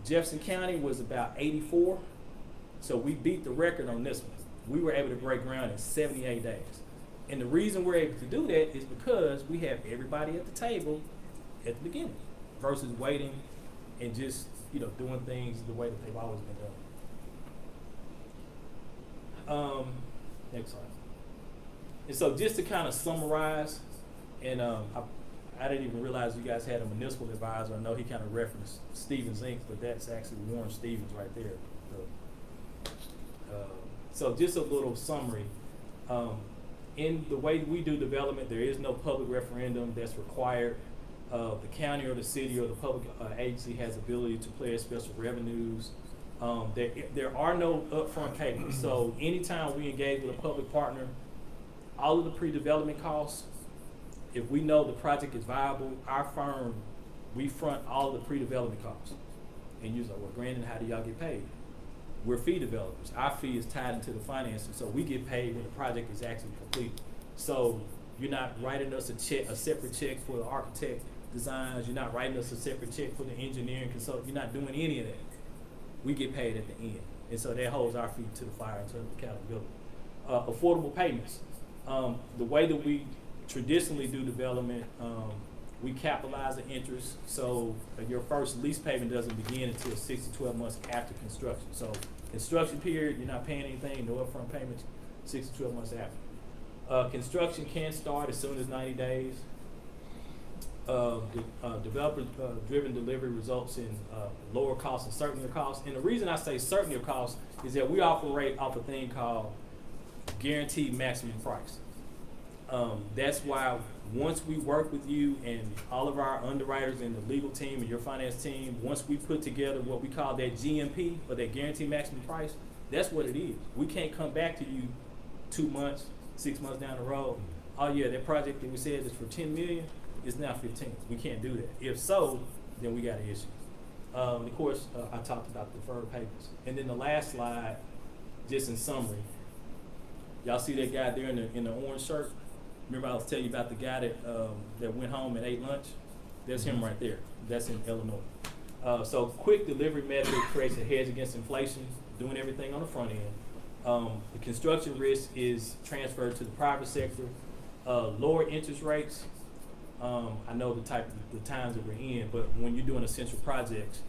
Jefferson County was about 84. So we beat the record on this one. We were able to break ground in 78 days. And the reason we're able to do that is because we have everybody at the table at the beginning versus waiting and just, doing things the way that they've always been done. Next slide. And so just to kind of summarize, and I didn't even realize you guys had a municipal advisor. I know he kind of referenced Stevens Inc., but that's actually Warren Stevens right there. So just a little summary. In the way we do development, there is no public referendum that's required. The county or the city or the public agency has ability to pledge special revenues. There are no upfront payments. So anytime we engage with a public partner, all of the pre-development costs, if we know the project is viable, our firm, we front all of the pre-development costs. And you're like, well, Brandon, how do y'all get paid? We're fee developers. Our fee is tied into the financing, so we get paid when the project is actually complete. So you're not writing us a separate check for the architect designs. You're not writing us a separate check for the engineering consultant. You're not doing any of that. We get paid at the end. And so that holds our fee to the fire in terms of accountability. Affordable payments. The way that we traditionally do development, we capitalize the interest, so your first lease payment doesn't begin until 6 to 12 months after construction. So construction period, you're not paying anything, no upfront payments, 6 to 12 months after. Construction can start as soon as 90 days. Developer-driven delivery results in lower costs and certainty of costs. And the reason I say certainty of costs is that we operate off a thing called guaranteed maximum price. That's why once we work with you and all of our underwriters and the legal team and your finance team, once we put together what we call that GMP, or that guaranteed maximum price, that's what it is. We can't come back to you 2 months, 6 months down the road. Oh yeah, that project that we said is for 10 million is now 15. We can't do that. If so, then we got an issue. Of course, I talked about deferred payments. And then the last slide, just in summary, y'all see that guy there in the orange shirt? Remember I was telling you about the guy that went home and ate lunch? That's him right there. That's in Illinois. So quick delivery method creates a hedge against inflation, doing everything on the front end. The construction risk is transferred to the private sector. Lower interest rates. I know the times that we're in, but when you're doing essential projects,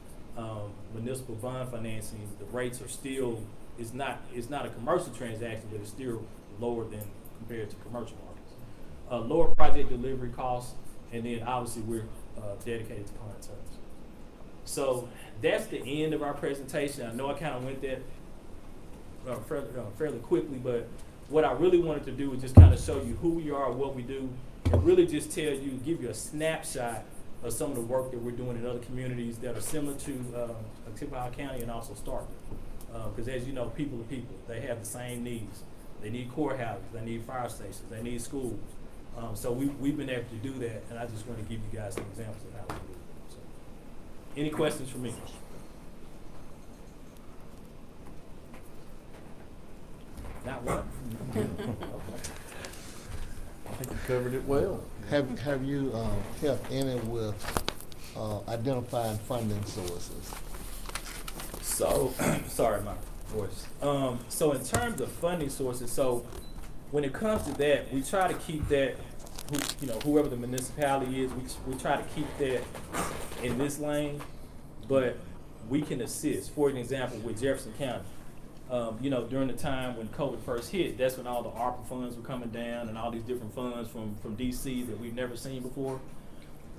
municipal bond financing, the rates are still, it's not a commercial transaction, but it's still lower than compared to commercial markets. Lower project delivery costs, and then obviously we're dedicated to client service. So that's the end of our presentation. I know I kind of went that fairly quickly, but what I really wanted to do was just kind of show you who we are, what we do, and really just tell you, give you a snapshot of some of the work that we're doing in other communities that are similar to Tippecanoe County and also Starkville. Because as you know, people are people. They have the same needs. They need courthouses, they need fire stations, they need schools. So we've been able to do that, and I just want to give you guys some examples of how we do it. So, any questions for me? Not one? I think you covered it well. Have you helped any with identifying funding sources? So, sorry, my voice. So in terms of funding sources, so when it comes to that, we try to keep that, whoever the municipality is, we try to keep that in this lane, but we can assist. For an example, with Jefferson County, during the time when COVID first hit, that's when all the ARPA funds were coming down and all these different funds from DC that we've never seen before.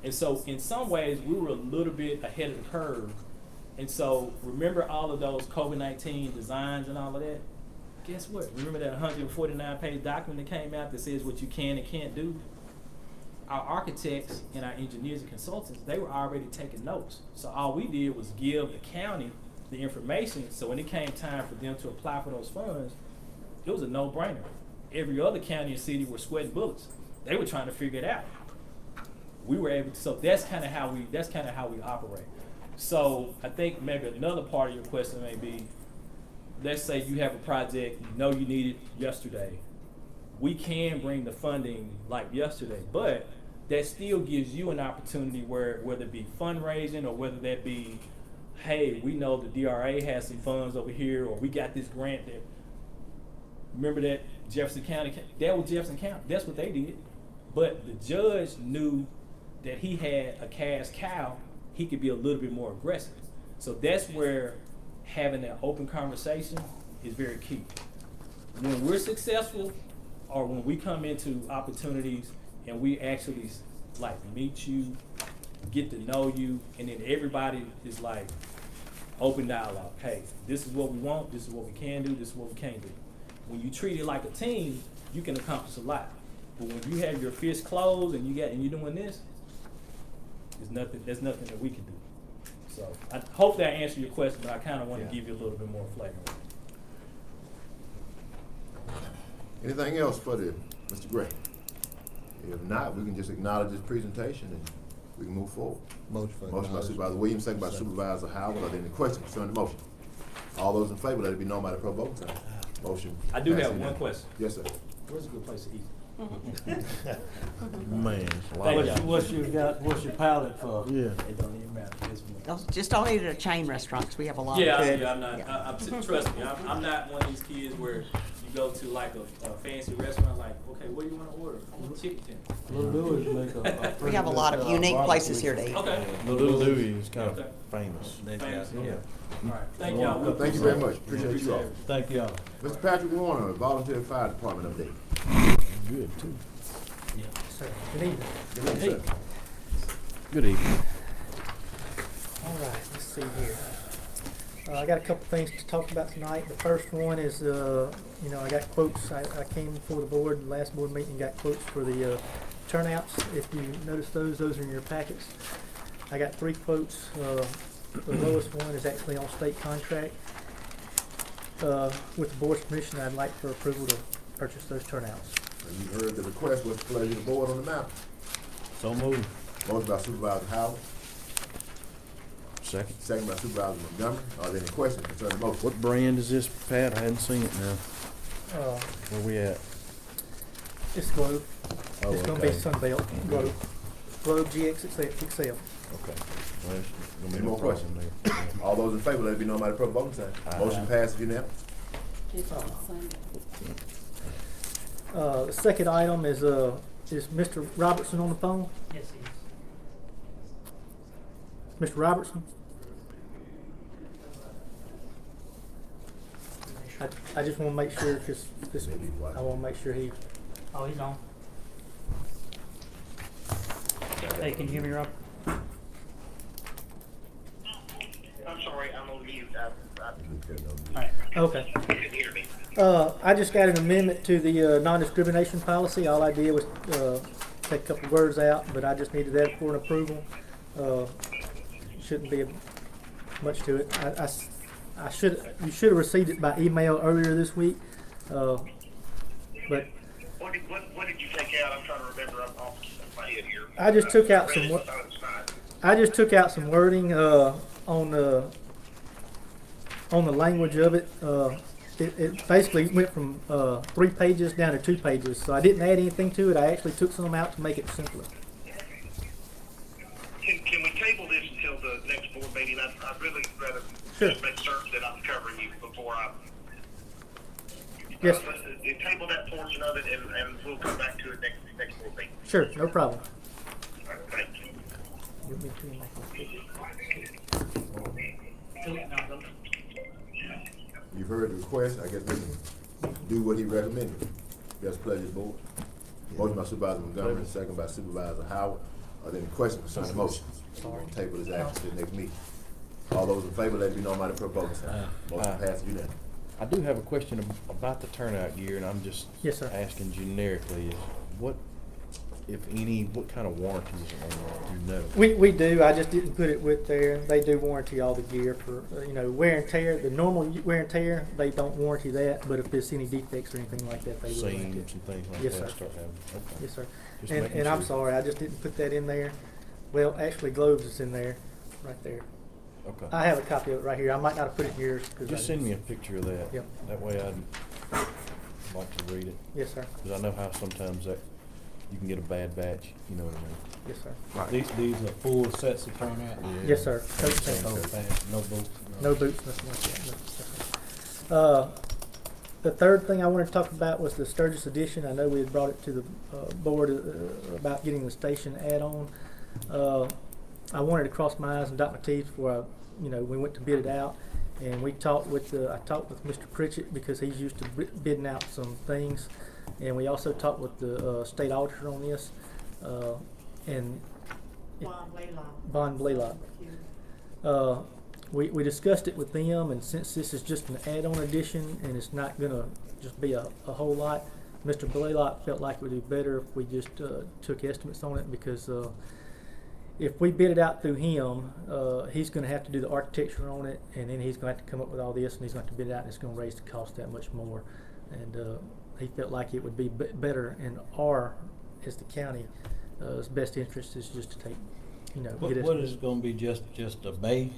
And so in some ways, we were a little bit ahead of the curve. And so remember all of those COVID-19 designs and all of that? Guess what? Remember that 149-page document that came out that says what you can and can't do? Our architects and our engineers and consultants, they were already taking notes. So all we did was give the county the information, so when it came time for them to apply for those funds, it was a no-brainer. Every other county and city were sweating bullets. They were trying to figure it out. We were able to, so that's kind of how we operate. So I think maybe another part of your question may be, let's say you have a project, you need it yesterday. We can bring the funding like yesterday, but that still gives you an opportunity where, whether it be fundraising or whether that be, hey, we know the DRA has some funds over here, or we got this grant that, remember that Jefferson County, that was Jefferson County, that's what they did. But the judge knew that he had a cash cow, he could be a little bit more aggressive. So that's where having that open conversation is very key. When we're successful, or when we come into opportunities and we actually like meet you, get to know you, and then everybody is like open dialogue. Hey, this is what we want, this is what we can do, this is what we can't do. When you treat it like a team, you can accomplish a lot. But when you have your fist closed and you're doing this, there's nothing that we can do. So I hope that answered your question, but I kind of want to give you a little bit more flavor. Anything else for Mr. Gray? If not, we can just acknowledge this presentation and we can move forward. Motion by Supervisor Williams, second by Supervisor Howard. Are there any questions concerning the motion? All those in favor, let it be known by the vote sign. Motion. I do have one question. Yes, sir. Where's a good place to eat? Man, What's your palate for? Yeah. It don't even matter. Just don't eat at a chain restaurant, 'cause we have a lot of Yeah, good. I'm not. Trust me, I'm not one of these kids where you go to like a fancy restaurant. Like, okay, what do you want to order? I want chicken tender. We have a lot of unique places here to eat. Okay. Little Dewey is kind of Okay. famous. Famous. Yeah. All right. Thank y'all. Thank you very much. Appreciate you all. Thank y'all. Mr. Patrick Warner, Volunteer Fire Department update. Good, too. Sir, good evening. Good evening, sir. Good evening. All right, let's see here. I got a couple things to talk about tonight. The first one is, I got quotes. I came before the board, the last board meeting, got quotes for the turnouts. If you notice those are in your packets. I got 3 quotes. The lowest one is actually on state contract. With the board's permission, I'd like for approval to purchase those turnouts. You heard the request. What's the pleasure of the board on the matter? So moved. Motion by Supervisor Howard, Second. second by Supervisor Montgomery. Are there any questions concerning the motion? What brand is this, Pat? I hadn't seen it now. Where we at? It's Globe. Oh, It's gonna be okay. Sunbelt Globe. Globe GX XL. Okay. Well, there's gonna be Any no more question questions? there. All those in favor, let it be known by the voting sign. Motion passes unanimous. The second item is Mr. Robertson on the phone? Yes, he is. Mr. Robertson? I just want to make sure, because I want to make sure he... Oh, he's on. Hey, can you hear me, Rob? I'm sorry, I'm on mute. Okay. You can hear me. I just got an amendment to the non-discrimination policy. All I did was take a couple words out, but I just needed that for an approval. Shouldn't be much to it. You should have received it by email earlier this week, but What did you take out? I'm trying to remember off my head here. I just took out read it, some. I thought it was fine. I just took out some wording on the language of it. It basically went from 3 pages down to 2 pages, so I didn't add anything to it. I actually took some out to make it simpler. Can we table this until the next board meeting? I'd really rather Sure. just make certain that I'm covering you before I. Yes. Table that portion of it, and we'll come back to it next board meeting. Sure, no problem. All right, thank you. You've heard the request, I guess we can do what he recommended. Best pleasure, board. Motion by Supervisor Montgomery, second by Supervisor Howard. Are there any questions concerning the motion? We're gonna table this action to the next meeting. All those in favor, let it be known by the proposed sign. Motion passed unanimously. I do have a question about the turnout gear, and I'm just Yes, sir. asking generically, is what, if any, what kind of warranties on that, do you know? We do. I just didn't put it with there. They do warranty all the gear for wear and tear. The normal wear and tear, they don't warranty that. But if there's any defects or anything like that, they will warranty Seams it. and things like Yes, that sir. start having, okay. Yes, sir. Just And making I'm sure. sorry, I just didn't put that in there. Well, actually, Globes is in there, right there. Okay. I have a copy of it right here. I might not have put it in yours. Just send me a picture of that. Yep. That way I'd like to read it. Yes, sir. Because I know how sometimes that, you can get a bad batch, you know what I mean? Yes, sir. These are full sets of turnout? Yeah. Yes, sir. Coat Same tank. coat. No boots? No boots, nothing like that. The third thing I wanted to talk about was the Sturgis addition. I know we had brought it to the board about getting the station add-on. I wanted to cross my I's and dot my T's before we went to bid it out. And I talked with Mr. Pritchett because he's used to bidding out some things. And we also talked with the state auditor on this. And Bond Blaylock. We discussed it with them, and since this is just an add-on addition and it's not gonna just be a whole lot, Mr. Blaylock felt like it would be better if we just took estimates on it, because if we bid it out through him, he's gonna have to do the architecture on it, and then he's gonna have to come up with all this, and he's gonna have to bid it out, and it's gonna raise the cost that much more. And he felt like it would be better in as the county, his best interest is just to take, get What estimates. is it gonna be, just a bay?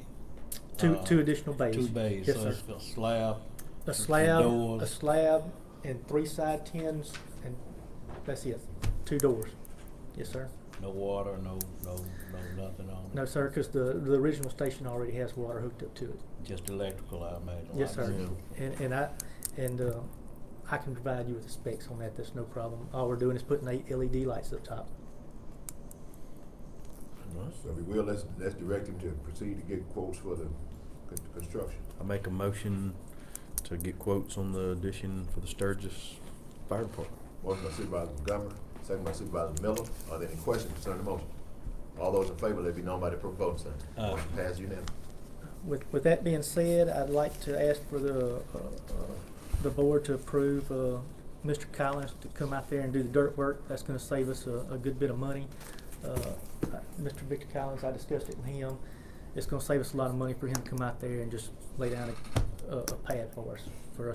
Two additional bays. 2 bays, Yes, so sir. it's a slab. A slab, doors. a slab, and 3 side tins, and that's it. 2 doors. Yes, sir. No water, no nothing on it? No, sir, because the original station already has water hooked up to it. Just electrical, I imagine? Yes, like sir. this. And I can provide you with the specs on that. That's no problem. All we're doing is putting 8 LED lights up top. So we will, let's direct him to proceed to get quotes for the construction. I make a motion to get quotes on the addition for the Sturgis Fire Department. Motion by Supervisor Montgomery, second by Supervisor Miller. Are there any questions concerning the motion? All those in favor, let it be known by the proposed sign. Motion passed unanimously. With that being said, I'd like to ask for the board to approve Mr. Collins to come out there and do the dirt work. That's going to save us a good bit of money. Mr. Victor Collins, I discussed it with him. It's going to save us a lot of money for him to come out there and just lay down a pad for us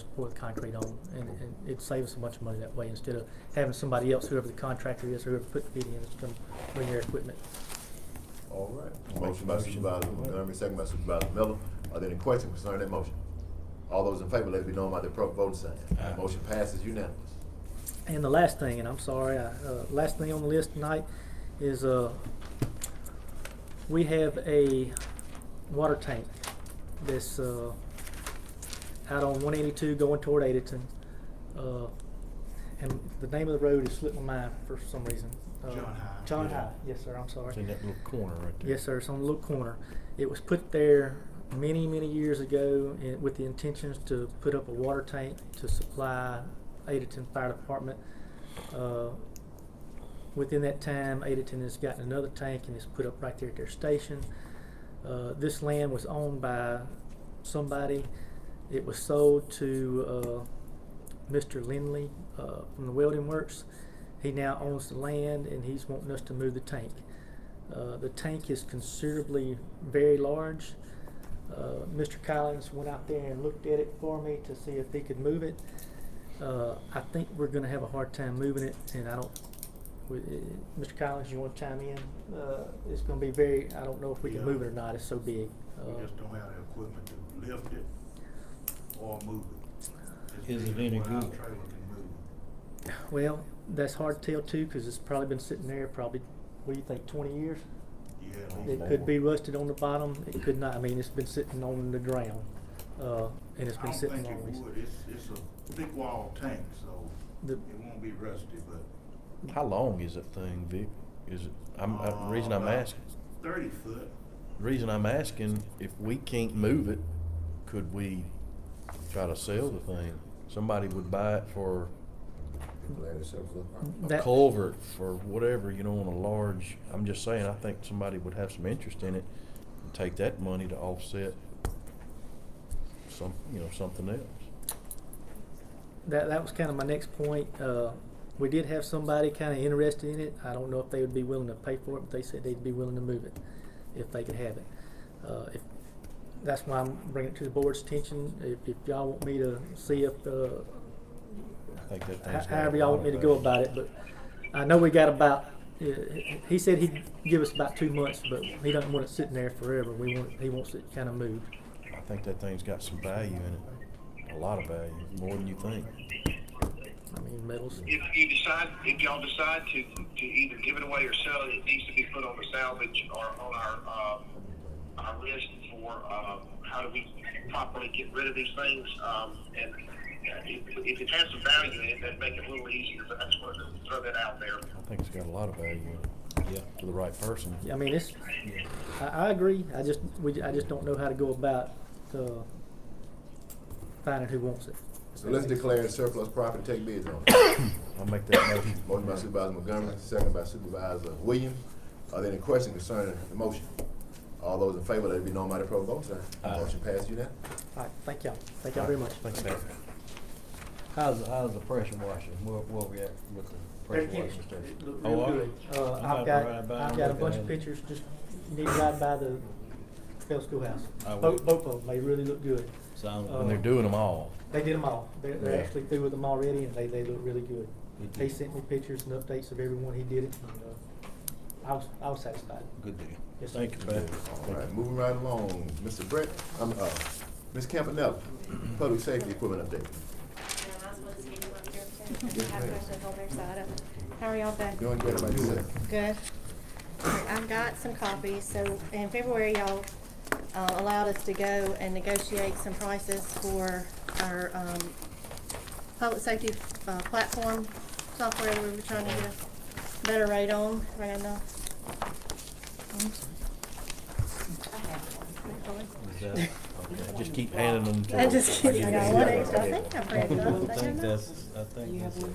to pour the concrete on, and it saves us a bunch of money that way, instead of having somebody else, whoever the contractor is, whoever put the bid in, is going to bring their equipment. All right. Motion by Supervisor Montgomery, second by Supervisor Miller. Are there any questions concerning that motion? All those in favor, let it be known by the voting sign. Motion passes unanimous. And the last thing, and I'm sorry, last thing on the list tonight is we have a water tank that's out on 182 going toward Edenton. And the name of the road has slipped my mind for some reason. John High. Yes, sir. I'm sorry. It's in that little corner right there. Yes, sir. It's on a little corner. It was put there many, many years ago with the intentions to put up a water tank to supply Edenton Fire Department. Within that time, Edenton has gotten another tank and it's put up right there at their station. This land was owned by somebody. It was sold to Mr. Lindley from the Welding Works. He now owns the land, and he's wanting us to move the tank. The tank is considerably very large. Mr. Collins went out there and looked at it for me to see if he could move it. I think we're going to have a hard time moving it, and I don't. Mr. Collins, you want to chime in? It's going to be very. I don't know if we can move it or not. It's so big. We just don't have the equipment to lift it or move it. Is it any good? Well, that's hard to tell too, because it's probably been sitting there probably, what do you think, 20 years? Yeah. It could be rusted on the bottom. It could not. I mean, it's been sitting on the ground, and it's been sitting I don't on. think it would. It's a thick wall tank, so it won't be rusty. But How long is that thing, Vic? Is it? The reason I'm about asking. 30 foot. The reason I'm asking, if we can't move it, could we try to sell the thing? Somebody would buy it for a That- culvert, for whatever, you know, on a large. I'm just saying, I think somebody would have some interest in it and take that money to offset something else. That was kind of my next point. We did have somebody kind of interested in it. I don't know if they would be willing to pay for it, but they said they'd be willing to move it if they could have it. That's why I'm bringing it to the board's attention. If y'all want me to see if, I think that thing's got however a y'all lot want me of to go value. about it, but I know we got about, he said he'd give us about 2 months, but he doesn't want it sitting there forever. He wants it kind of moved. I think that thing's got some value in it. A lot of value, more than you think. I mean, metals. If y'all decide to either give it away or sell it, it needs to be put on the salvage or on our list for how do we properly get rid of these things. And if it has some value in it, that'd make it a little easier. But I just wanted to throw that out there. I think it's got a lot of value in it. Yeah, to the right person. I mean, I agree. I just don't know how to go about finding who wants it. So let's declare it surplus property, take bids on it. I'll make that motion. Motion by Supervisor Montgomery, second by Supervisor Williams. Are there any questions concerning the motion? All those in favor, let it be known by the pro vote sign. Motion passed unanimously. All right, thank y'all. Thank y'all very much. Thanks, Pat. How's the pressure washer? Where we at with the pressure washer station? Real are good. you? I've got a bunch of pictures. Just need to ride by the Bell Schoolhouse. Both of them. They really look good. And they're doing them all. They did them all. They're Yeah. actually through with them already, and they look really good. He sent me pictures and updates of everyone he did it. And, I was satisfied. Good deal. Yes, Thank you, Pat. All right, moving right along, Mr. Brett, Ms. Campanella, public safety equipment update. How are y'all doing? Doing good, about yourself? Good. I've got some copies. So in February, y'all allowed us to go and negotiate some prices for our public safety platform software we were trying to get a better rate on. Right enough. Okay, just keep handing them to I just kidding. I got one extra. I think I printed I enough. think that's it.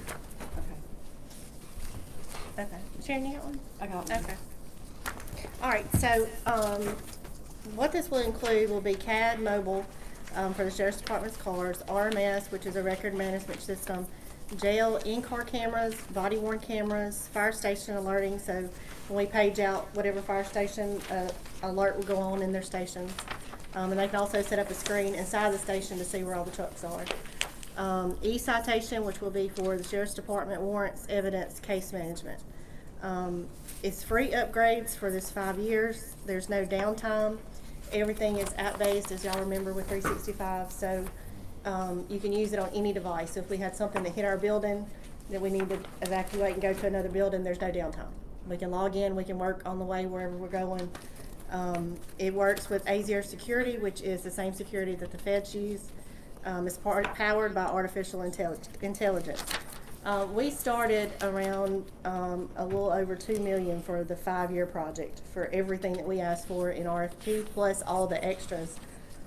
Okay. Sharon, you got one? I got one. Okay. All right, so, what this will include will be CAD mobile, for the Sheriff's Department's cars, RMS, which is a record management system, jail in-car cameras, body-worn cameras, fire station alerting, so when we page out whatever fire station, alert will go on in their stations. And they can also set up a screen inside the station to see where all the trucks are. E-citation, which will be for the Sheriff's Department warrants, evidence, case management. It's free upgrades for this 5 years. There's no downtime. Everything is app-based, as y'all remember, with 365. So you can use it on any device. So if we had something that hit our building that we need to evacuate and go to another building, there's no downtime. We can log in. We can work on the way wherever we're going. It works with A0 security, which is the same security that the feds use. It's powered by artificial intelligence. We started around a little over $2 million for the 5-year project for everything that we asked for in RFQ, plus all the extras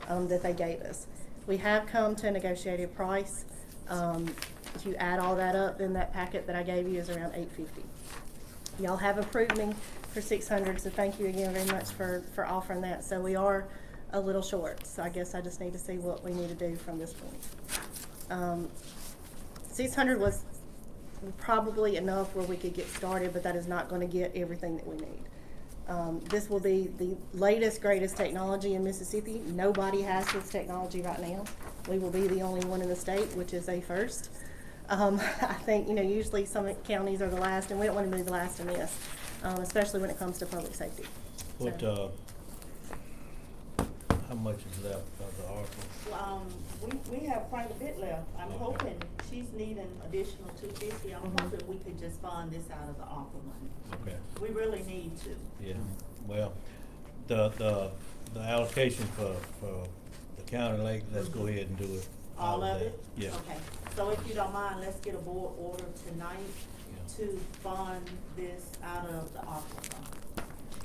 that they gave us. We have come to a negotiated price. If you add all that up, then that packet that I gave you is around $850. Y'all have approved me for $600, so thank you again very much for offering that. So we are a little short. So I guess I just need to see what we need to do from this point. 600 was probably enough where we could get started, but that is not going to get everything that we need. This will be the latest, greatest technology in Mississippi. Nobody has this technology right now. We will be the only one in the state, which is a first. I think, usually some counties are the last, and we don't want to be the last in this, especially when it comes to public safety. What, So, how much is left of the ARPA? We have quite a bit left. I'm hoping she's needing additional $250. I'm hoping we could just fund this out of the ARPA money. Okay. We really need to. Yeah, well, the allocation for the county lake, let's go ahead and do it. All of that. it? Yeah. Okay. So if you don't mind, let's get a board order tonight to fund this out of the ARPA fund.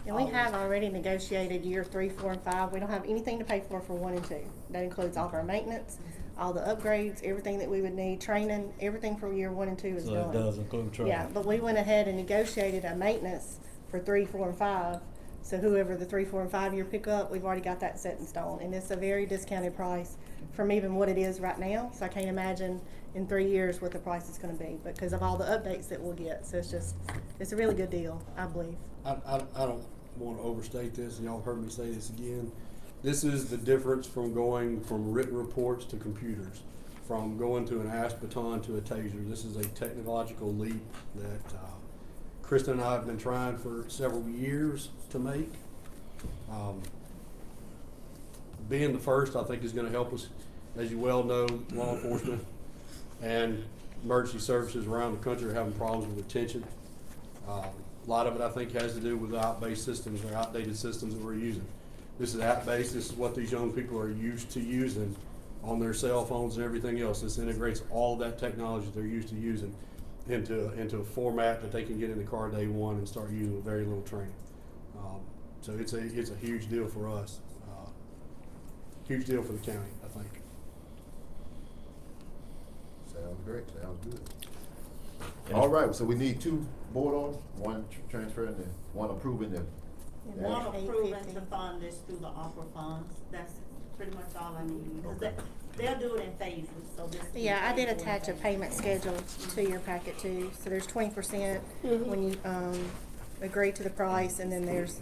and we have already negotiated year 3, 4, and 5. We don't have anything to pay for 1 and 2. That includes all of our maintenance, all the upgrades, everything that we would need, training, everything for year 1 and 2 is So done. it does include training? Yeah, but we went ahead and negotiated a maintenance for 3, 4, and 5. So whoever the 3, 4, and 5 year pick up, we've already got that set in stone. And it's a very discounted price from even what it is right now. So I can't imagine in 3 years what the price is going to be because of all the updates that we'll get. So it's a really good deal, I believe. I don't want to overstate this, and y'all heard me say this again. This is the difference from going from written reports to computers, from going to an ASP baton to a taser. This is a technological leap that Kristen and I have been trying for several years to make. Being the first, I think, is going to help us. As you well know, law enforcement and emergency services around the country are having problems with retention. A lot of it, I think, has to do with the app-based systems or outdated systems that we're using. This is app-based. This is what these young people are used to using on their cell phones and everything else. This integrates all of that technology they're used to using into a format that they can get in the car day one and start using with very little training. So it's a huge deal for us. Huge deal for the county, I think. Sounds great, sounds good. All right, so we need 2 board orders, 1 transfer and then 1 approving them. One approving to fund this through the ARPA funds. That's pretty much all I need. Because they'll do it in phases, so this. Yeah, I did attach a payment schedule to your packet too. So there's 20% when you agree to the price, and then there's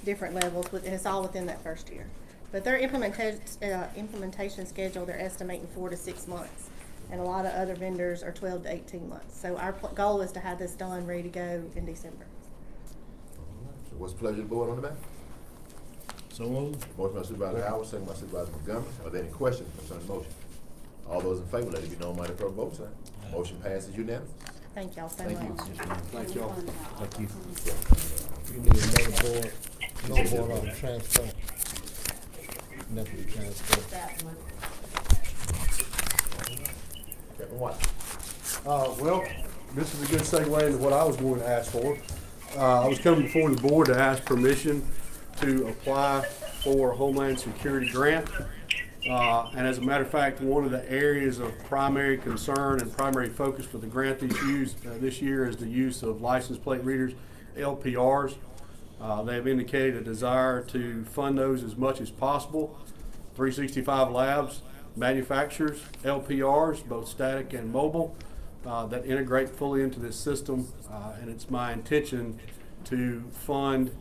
different levels, and it's all within that first year. But their implementation schedule, they're estimating 4 to 6 months, and a lot of other vendors are 12 to 18 months. So our goal is to have this done, ready to go in December. So what's the pleasure of the board on the matter? So moved. Motion by Supervisor Howard, second by Supervisor Montgomery. Are there any questions concerning the motion? All those in favor, let it be known by the clerk vote sign. Motion passes unanimous. Thank y'all so Thank you. much. Thank y'all. Thank you. You need another board, no board on the transfer. Nothing to transfer. That one. Captain White. Well, this is a good segue into what I was going to ask for. I was coming before the board to ask permission to apply for a Homeland Security grant. And as a matter of fact, one of the areas of primary concern and primary focus for the grant this year is the use of license plate readers, LPRs. They have indicated a desire to fund those as much as possible. 365 Labs manufactures LPRs, both static and mobile, that integrate fully into this system, and it's my intention to fund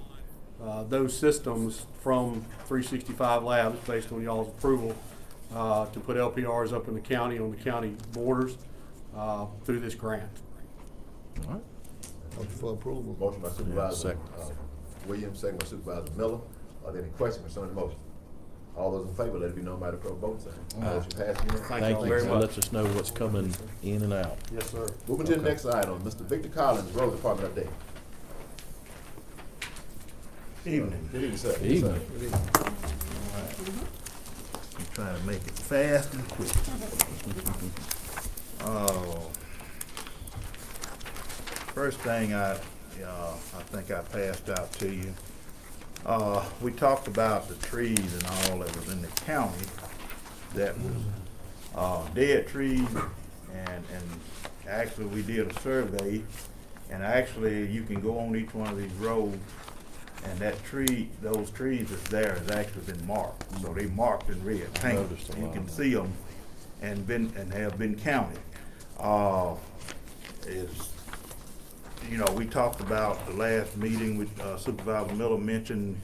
those systems from 365 Labs based on y'all's approval to put LPRs up in the county, on the county borders, through this grant. All right. Motion for approval. Motion by Supervisor Second. Williams, second by Supervisor Miller. Are there any questions concerning the motion? All those in favor, let it be known by the clerk vote sign. Motion passes unanimously. Thank you. very That much. lets us know what's coming in and out. Yes, sir. Moving to the next item, Mr. Victor Collins, Road Department update. Evening. Good evening, sir. Evening. Yes, sir. I'm trying to make it fast and quick. First thing I think I passed out to you. We talked about the trees and all that was in the county that was dead trees, and actually we did a survey, and actually you can go on each one of these roads And that tree, those trees that's there has actually been marked. So they marked in red paint. Noticed a You lot can of see them and have been counted. Is, you know, we talked about the last meeting with Supervisor Miller mentioned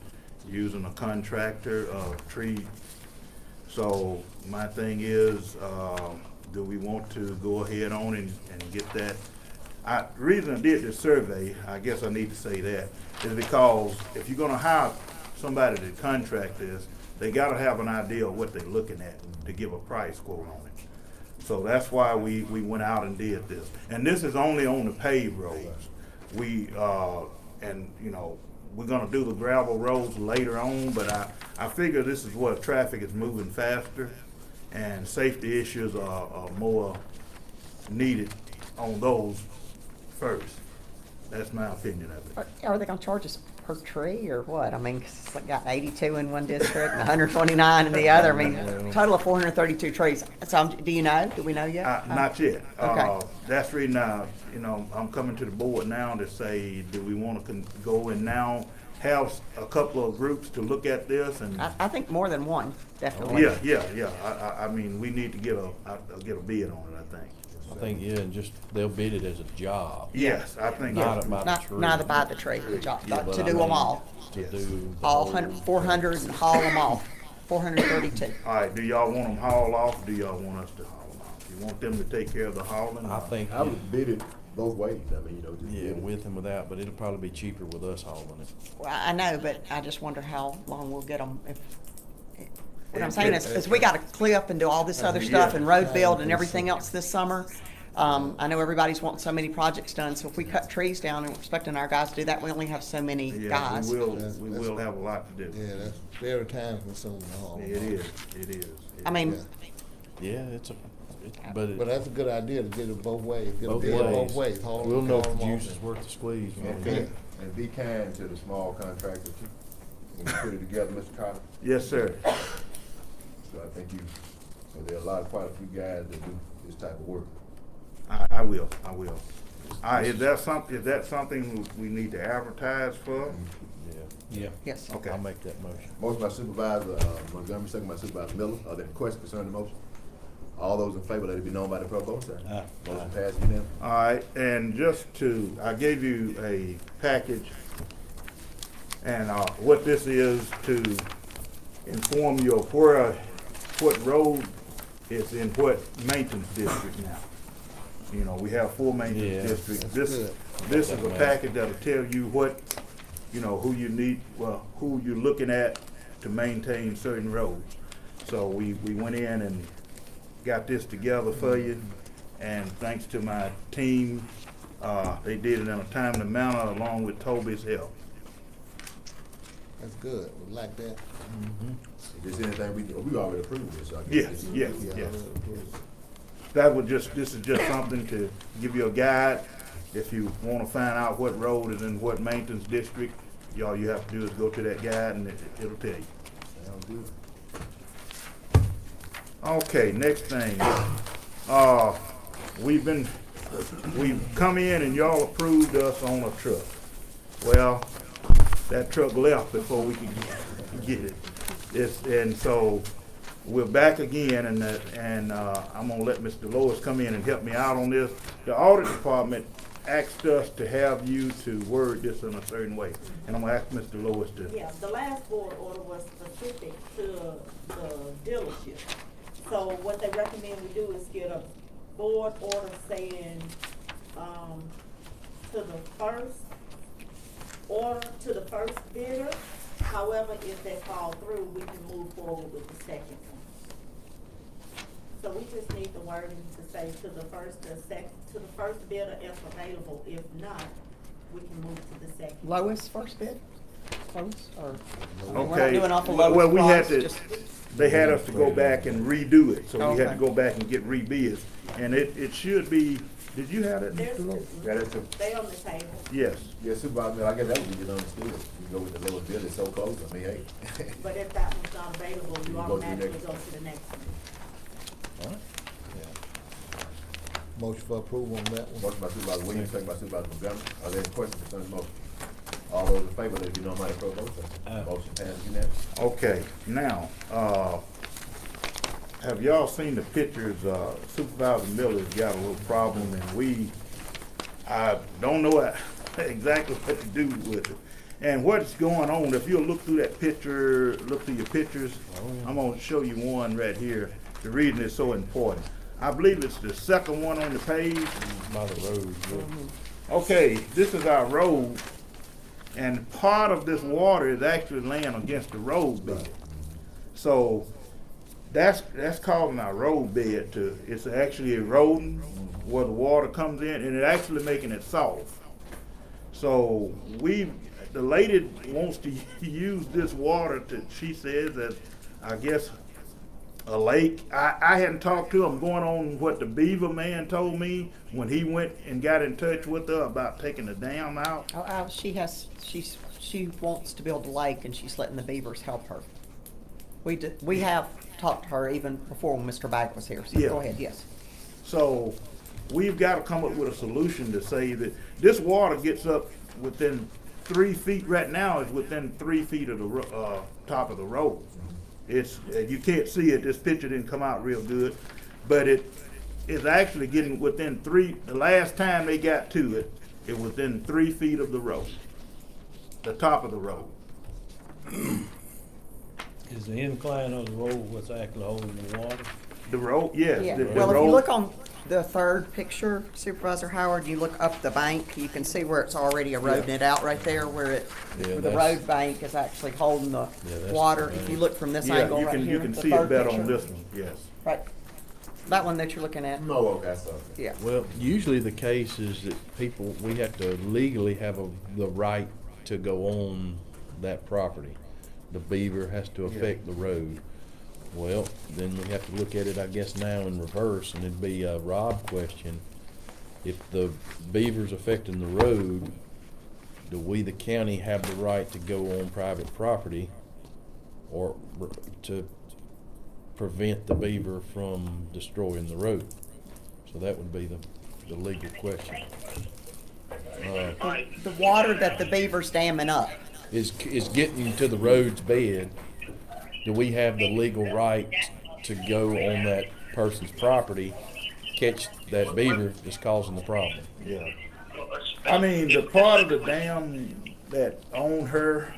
using a contractor, tree. So my thing is, do we want to go ahead on and get that? The reason I did this survey, I guess I need to say that, is because if you're gonna hire somebody to contract this, they gotta have an idea of what they're looking at to give a price quote on it. So that's why we went out and did this. And this is only on the paved roads. And you know, we're gonna do the gravel roads later on, but I figure this is where traffic is moving faster and safety issues are more needed on those first. That's my opinion of it. Are they gonna charge us per tree or what? I mean, 'cause it's like got 82 in one district and 129 in the other. I mean, total of 432 trees. So do you know? Do we know yet? Not yet. Okay. That's the reason you know, I'm coming to the board now to say, do we want to go and now have a couple of groups to look at this? And I think more than one, definitely. Yeah. I mean, we need to get a bid on it, I think. I think, yeah, and just, they'll bid it as a job. Yes, I think. Not about the tree. Not about the tree, the job, Yeah, but to I do them mean, all. To do the All whole- 400 and haul them off. 432. All right, do y'all want them hauled off, or do y'all want us to haul them off? You want them to take care of the hauling? I think, I would bid it both ways. I mean, you know, just yeah, bid it. with and without, but it'll probably be cheaper with us hauling it. Well, I know, but I just wonder how long we'll get them. What I'm saying is we got to clip and do all this other stuff and road build and everything else this summer. I know everybody's wanting so many projects done, so if we cut trees down and we're expecting our guys to do that, we only have so many guys. We will have a lot to do. Yeah, that's very time consuming to haul. It is. I mean, Yeah, But that's a good idea to get it both ways. Get both a bid ways. both ways. Haul We'll them, know haul if the them juice off. is worth the squeeze. And be kind to the small contractors too. When you put it together, Mr. Carter. Yes, sir. So I think so there are quite a few guys that do this type of work. I will. All right, is that something we need to advertise for? Yeah. Yes. Okay. I'll make that motion. Motion by Supervisor Montgomery, second by Supervisor Miller. Are there any questions concerning the motion? All those in favor, let it be known by the provost, sir. Motion passed unanimously. All right, and I gave you a package, and what this is to inform you of what road is in what maintenance district now. You know, we have 4 maintenance districts. This is a package that'll tell you what, you know, who you're looking at to maintain certain roads. So we went in and got this together for you, and thanks to my team, they did it in a timely manner along with Toby's help. That's good. We like that. If there's anything we already approved this, so I guess. Yes. This is just something to give you a guide. If you want to find out what road is in what maintenance district, all you have to do is go to that guide and it'll tell you. Sounds good. Okay, next thing. We've come in and y'all approved us on a truck. Well, that truck left before we could get it. And so we're back again, and I'm gonna let Mr. Lois come in and help me out on this. The audit department asked us to have you to word this in a certain way, and I'm gonna ask Mr. Lois to. Yeah, the last board order was specific to the dealership. So what they recommend we do is get a board order saying, to the first order, to the first bidder. However, if they fall through, we can move forward with the second one. So we just need the wording to say to the first bidder if available. If not, we can move to the second. Lowest first bid? Lowest or? We're not Okay, doing off the lowest well, we had price, to, just- they had us to go back and redo it, so we had to Okay. go back and get rebids. And it should be, did you have it, There's Mr. Lowe? Yeah, that's a, They on the table. Yes. yeah, Supervisor, I guess that would be just understood. You go with the lowest bid, it's so close, I mean, hey. But if that one's not available, you You go to the automatically next. go to the next one. Motion for approval on that one. Motion by Supervisor Williams, second by Supervisor Montgomery. Are there any questions concerning the motion? All those in favor, let it be known by the pro vote. Motion passed unanimously. Okay, now, have y'all seen the pictures? Supervisor Miller's got a little problem, and I don't know exactly what to do with it. And what's going on, if you'll look through that picture, look through your pictures, I'm gonna show you one right here. The reason is so important. I believe it's the second one on the page. By the road, yeah. Okay, this is our road, and part of this water is actually laying against the road bed. So that's causing our road bed it's actually eroding where the water comes in, and it actually making it soft. So the lady wants to use this water she says, as I guess a lake. I hadn't talked to her. I'm going on what the beaver man told me when he went and got in touch with her about taking the dam out. She wants to build a lake, and she's letting the beavers help her. We have talked to her even before when Mr. Bagg was here, so Yeah. go ahead, yes. So we've got to come up with a solution to say that this water gets up within 3 feet. Right now is within 3 feet of the top of the road. It's you can't see it. This picture didn't come out real good, but it is actually getting within 3. The last time they got to it, it was within 3 feet of the road, the top of the road. Is the incline of the road what's actually holding the water? The road, yes. Yeah. The Well, if road, you look on the third picture, Supervisor Howard, you look up the bank, you can see where it's already eroding it out right there, where the that's- road bank is actually holding the that's water. the If you look from this yeah, angle you right can here, you can the see third it better on picture. this one. Yes. Right. That one that you're looking at? No, okay, I saw it. Yeah. Well, usually the case is that we have to legally have the right to go on that property. The beaver has to affect the road. Well, then we have to look at it, I guess, now in reverse, and it'd be a Rob question. If the beaver's affecting the road, do we, the county, have the right to go on private property or to prevent the beaver from destroying the road? So that would be the legal question. The water that the beaver's damming up. Is getting to the road's bed. Do we have the legal right to go on that person's property, catch that beaver that's causing the problem? Yeah. I mean, the part of the dam that owned her,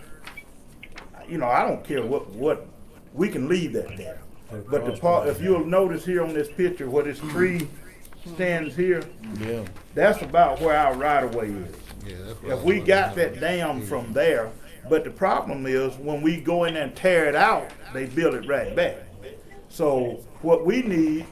I don't care what we can leave that there. But the part, if you'll notice here on this picture where this tree stands here, Yeah. that's about where our right of way is. If we got that dam from there, but the problem is when we go in there and tear it out, they build it right back. So what we need,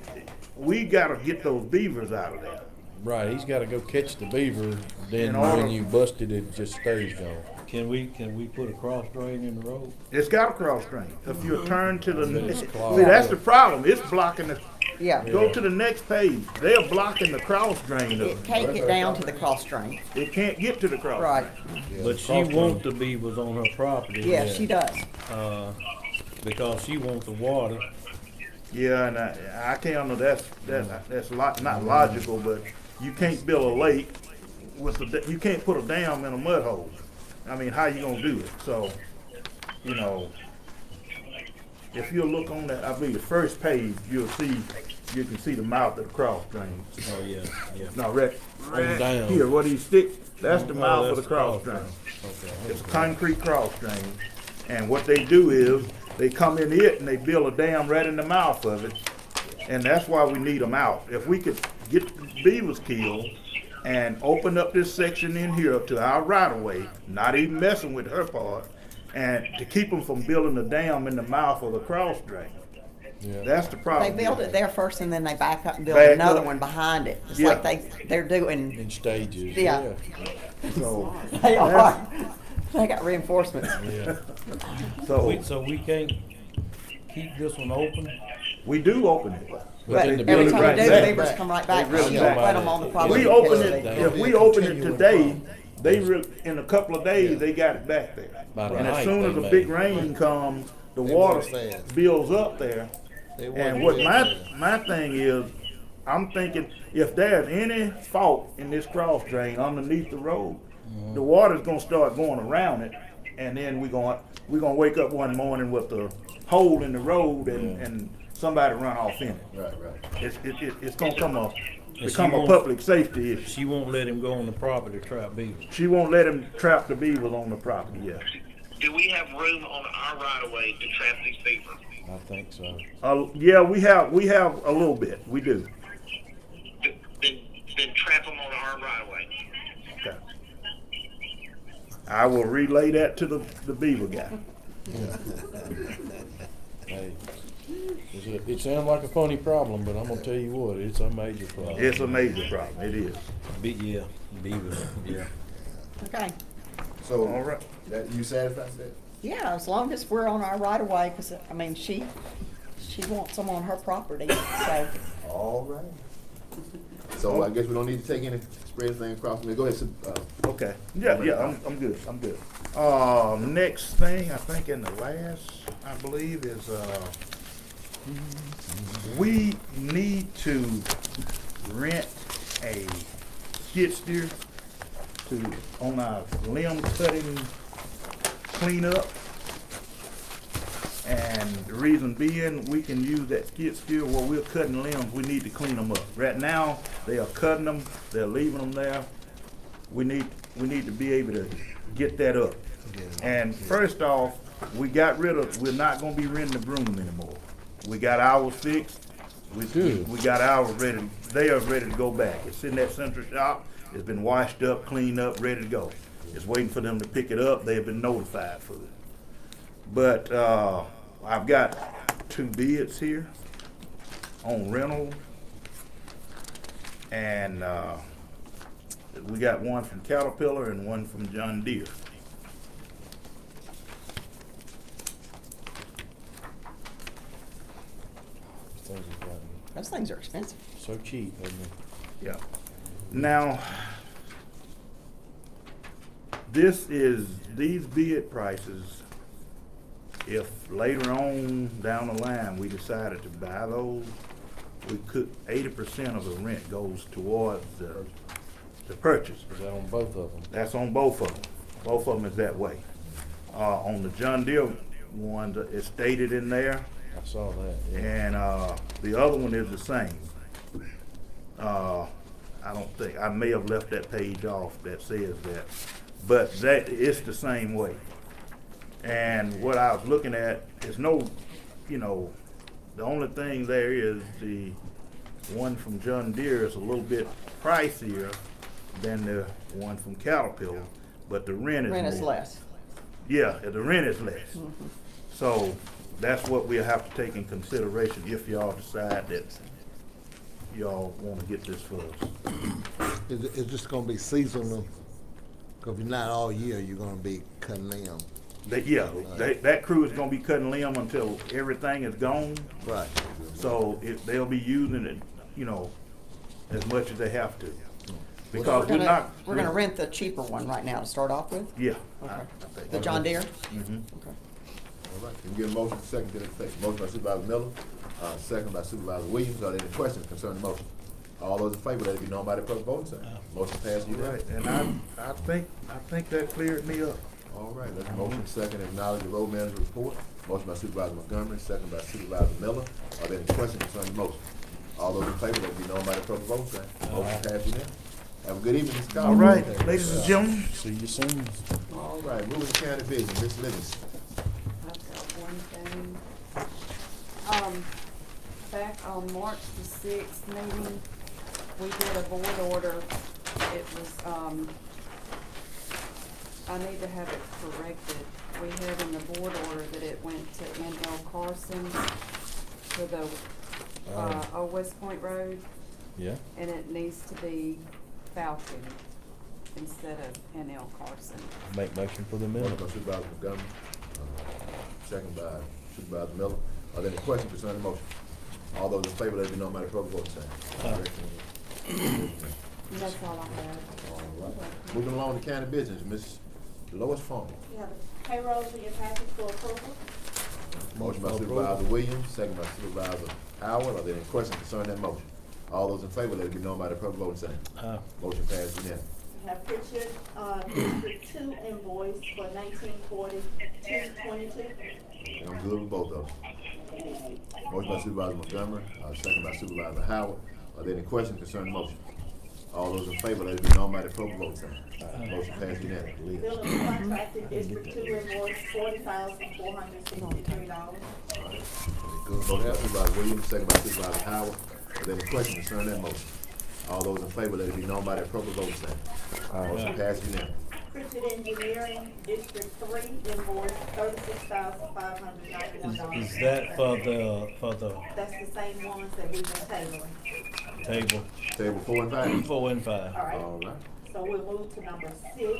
we gotta get those beavers out of there. Right, he's gotta go catch the beaver, then In order- when you bust it, it just stays gone. Can we put a cross drain in the road? It's got a cross drain. If you turn to the, It's see, clogged. that's the problem. It's blocking the, Yeah. go to the next page. They're blocking the cross drain It up. can't get down to the cross drain. It can't get to the cross. Right. But she wants the beavers on her property. Yeah, she does. Because she wants the water. Yeah, and I can't know that's not logical, but you can't build a lake you can't put a dam in a mud hole. I mean, how you gonna do it? So, if you look on that, I believe the first page, you can see the mouth of the cross drain. Oh, yeah, yeah. No, right down. here, what he stick, that's the Oh, mouth of that's the cross the drain. cross drain. It's a concrete cross drain. And what they do is, they come in it and they build a dam right in the mouth of it. And that's why we need them out. If we could get the beavers killed and open up this section in here to our right of way, not even messing with her part, and to keep them from building a dam in the mouth of the cross drain. Yeah. That's the They problem. build it there first, and then they back up and build Back another up. one behind it. It's Yeah. like they're doing. In stages. Yeah. So, They are. They got reinforcements. Yeah. so we can't keep this one open? we do open it. But then the every building time right you do, back. the beavers come right back. They really You don't back. let them on the property. We open because it, they- if we open it today, in a couple of days, they got it back there. By the And as night, soon as they a big may. rain comes, the They water want fast. builds up there. They want And what fast. my thing is, I'm thinking if there's any fault in this cross drain underneath the road, the water's gonna start going around it, and then we're gonna wake up one morning with a hole in the road and somebody run off in it. Right, right. It's gonna become a won't- public safety issue. She won't let him go on the property to trap beavers. She won't let him trap the beavers on the property, yeah. Do we have room on our right of way to trap these beavers? I think so. Yeah, we have a little bit, we do. Then trap them on our right of way. Okay. I will relay that to the beaver guy. Hey, it sounds like a funny problem, but I'm gonna tell you what, it's a major problem. It's a major problem, it is. Yeah, beavers, yeah. Okay. So, All right. that, you satisfied with that? Yeah, as long as we're on our right of way, because, I mean, she wants them on her property, so. All right. So I guess we don't need to take any, spread anything across. Go ahead, Okay. Yeah, I'm good. Next thing, I think in the last, I believe, is, we need to rent a skid steer on our limb cutting cleanup. And the reason being, we can use that skid steer while we're cutting limbs, we need to clean them up. Right now, they are cutting them, they're leaving them there. We need to be able to get that up. And first off, we're not gonna be renting the broom anymore. We got ours fixed. We got ours ready, they are ready to go back. It's in that central shop, it's been washed up, cleaned up, ready to go. It's waiting for them to pick it up, they have been notified for it. But, I've got 2 bids here on rental. And, we got one from Caterpillar and one from John Deere. Those things are expensive. So cheap, isn't it? Yeah. Now, these bid prices, if later on down the line we decided to buy those, we could, 80% of the rent goes towards the purchase. Is that on both of them? That's on both of them. Both of them is that way. On the John Deere one, it's stated in there. I saw that, yeah. And the other one is the same. I may have left that page off that says that, but it's the same way. And what I was looking at is the only thing there is the one from John Deere is a little bit pricier than the one from Caterpillar, but the rent is more. Less. Yeah, the rent is less. Mm-hmm. So that's what we'll have to take in consideration if y'all decide that y'all want to get this for us. Is this gonna be seasonal? Cause if not all year, you're gonna be cutting limb. That crew is gonna be cutting limb until everything is gone. Right. So they'll be using it, as much as they have to. Because we're gonna rent the cheaper one right now to start off with? Yeah. Okay. The John Deere? Mm-hmm. Okay. All right, can we get a motion second to that effect? Motion by Supervisor Miller, second by Supervisor Williams. Are there any questions concerning the motion? All those in favor, let it be known by the public voting sign. Motion passed unanimously. Right, and I think that cleared me up. All right, let's motion second, acknowledge the road manager report. Motion by Supervisor Montgomery, second by Supervisor Miller. Are there any questions concerning the motion? All those in favor, let it be known by the public voting sign. Motion passed unanimously. Have a good evening, Mr. Collins. All right, ladies and gentlemen. See you soon. All right, moving to county business, Ms. Livingston. I've got one thing. Back on March the 6th meeting, we did a board order. It was, I need to have it corrected. We had in the board order that it went to N.L. Carson to the, Old West Point Road. Yeah. And it needs to be Falcon instead of N.L. Carson. Make motion for the Motion minute. by Supervisor Montgomery, second by Supervisor Miller. Are there any questions concerning the motion? All those in favor, let it be known by the public voting sign. That's all I have. All right. Moving along to county business, Ms. Lois Farmer. You have the payrolls in your package for approval. Motion by Supervisor Williams, second by Supervisor Howard. Are there any questions concerning that motion? All those in favor, let it be known by the public voting sign. Motion passed unanimously. You have Pritchard, District 2 invoice for 1942.22. And I'm good with both of them. Motion by Supervisor Montgomery, second by Supervisor Howard. Are there any questions concerning the motion? All those in favor, let it be known by the appropriate vote sign. Motion passed unanimously. Bill of contracted District 2 invoice $40,463. Motion by Supervisor Williams, second by Supervisor Howard. Are there any questions concerning that motion? All those in favor, let it be known by the appropriate vote sign. Motion passed unanimously. Pritchard Engineering, District 3 invoice $36,591. Is that for the That's the same ones that we've been tabling. table? Table 4 and 5. 4 and 5. All right. All right. So we'll move to number 6,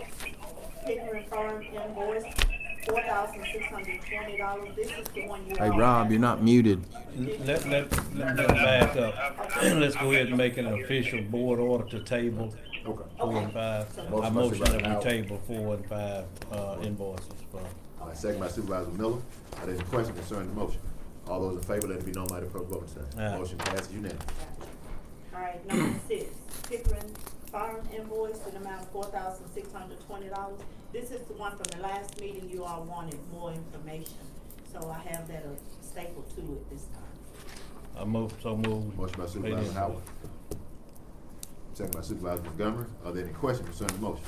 Pickering Farm invoice, $4,620. This is the one you. Hey, Rob, you're not muted. Let me back up. Let's go ahead and make it an official board order to table 4 and 5. I motion that we table 4 and 5 invoices. All right, second by Supervisor Miller. Are there any questions concerning the motion? All those in favor, let it be known by the appropriate vote sign. Motion passes unanimously. All right, number 6, Pickering Farm invoice in the amount of $4,620. This is the one from the last meeting. You all wanted more information, so I have that stapled to it this time. I move, so move. Motion by Supervisor Howard. Second by Supervisor Montgomery. Are there any questions concerning the motion?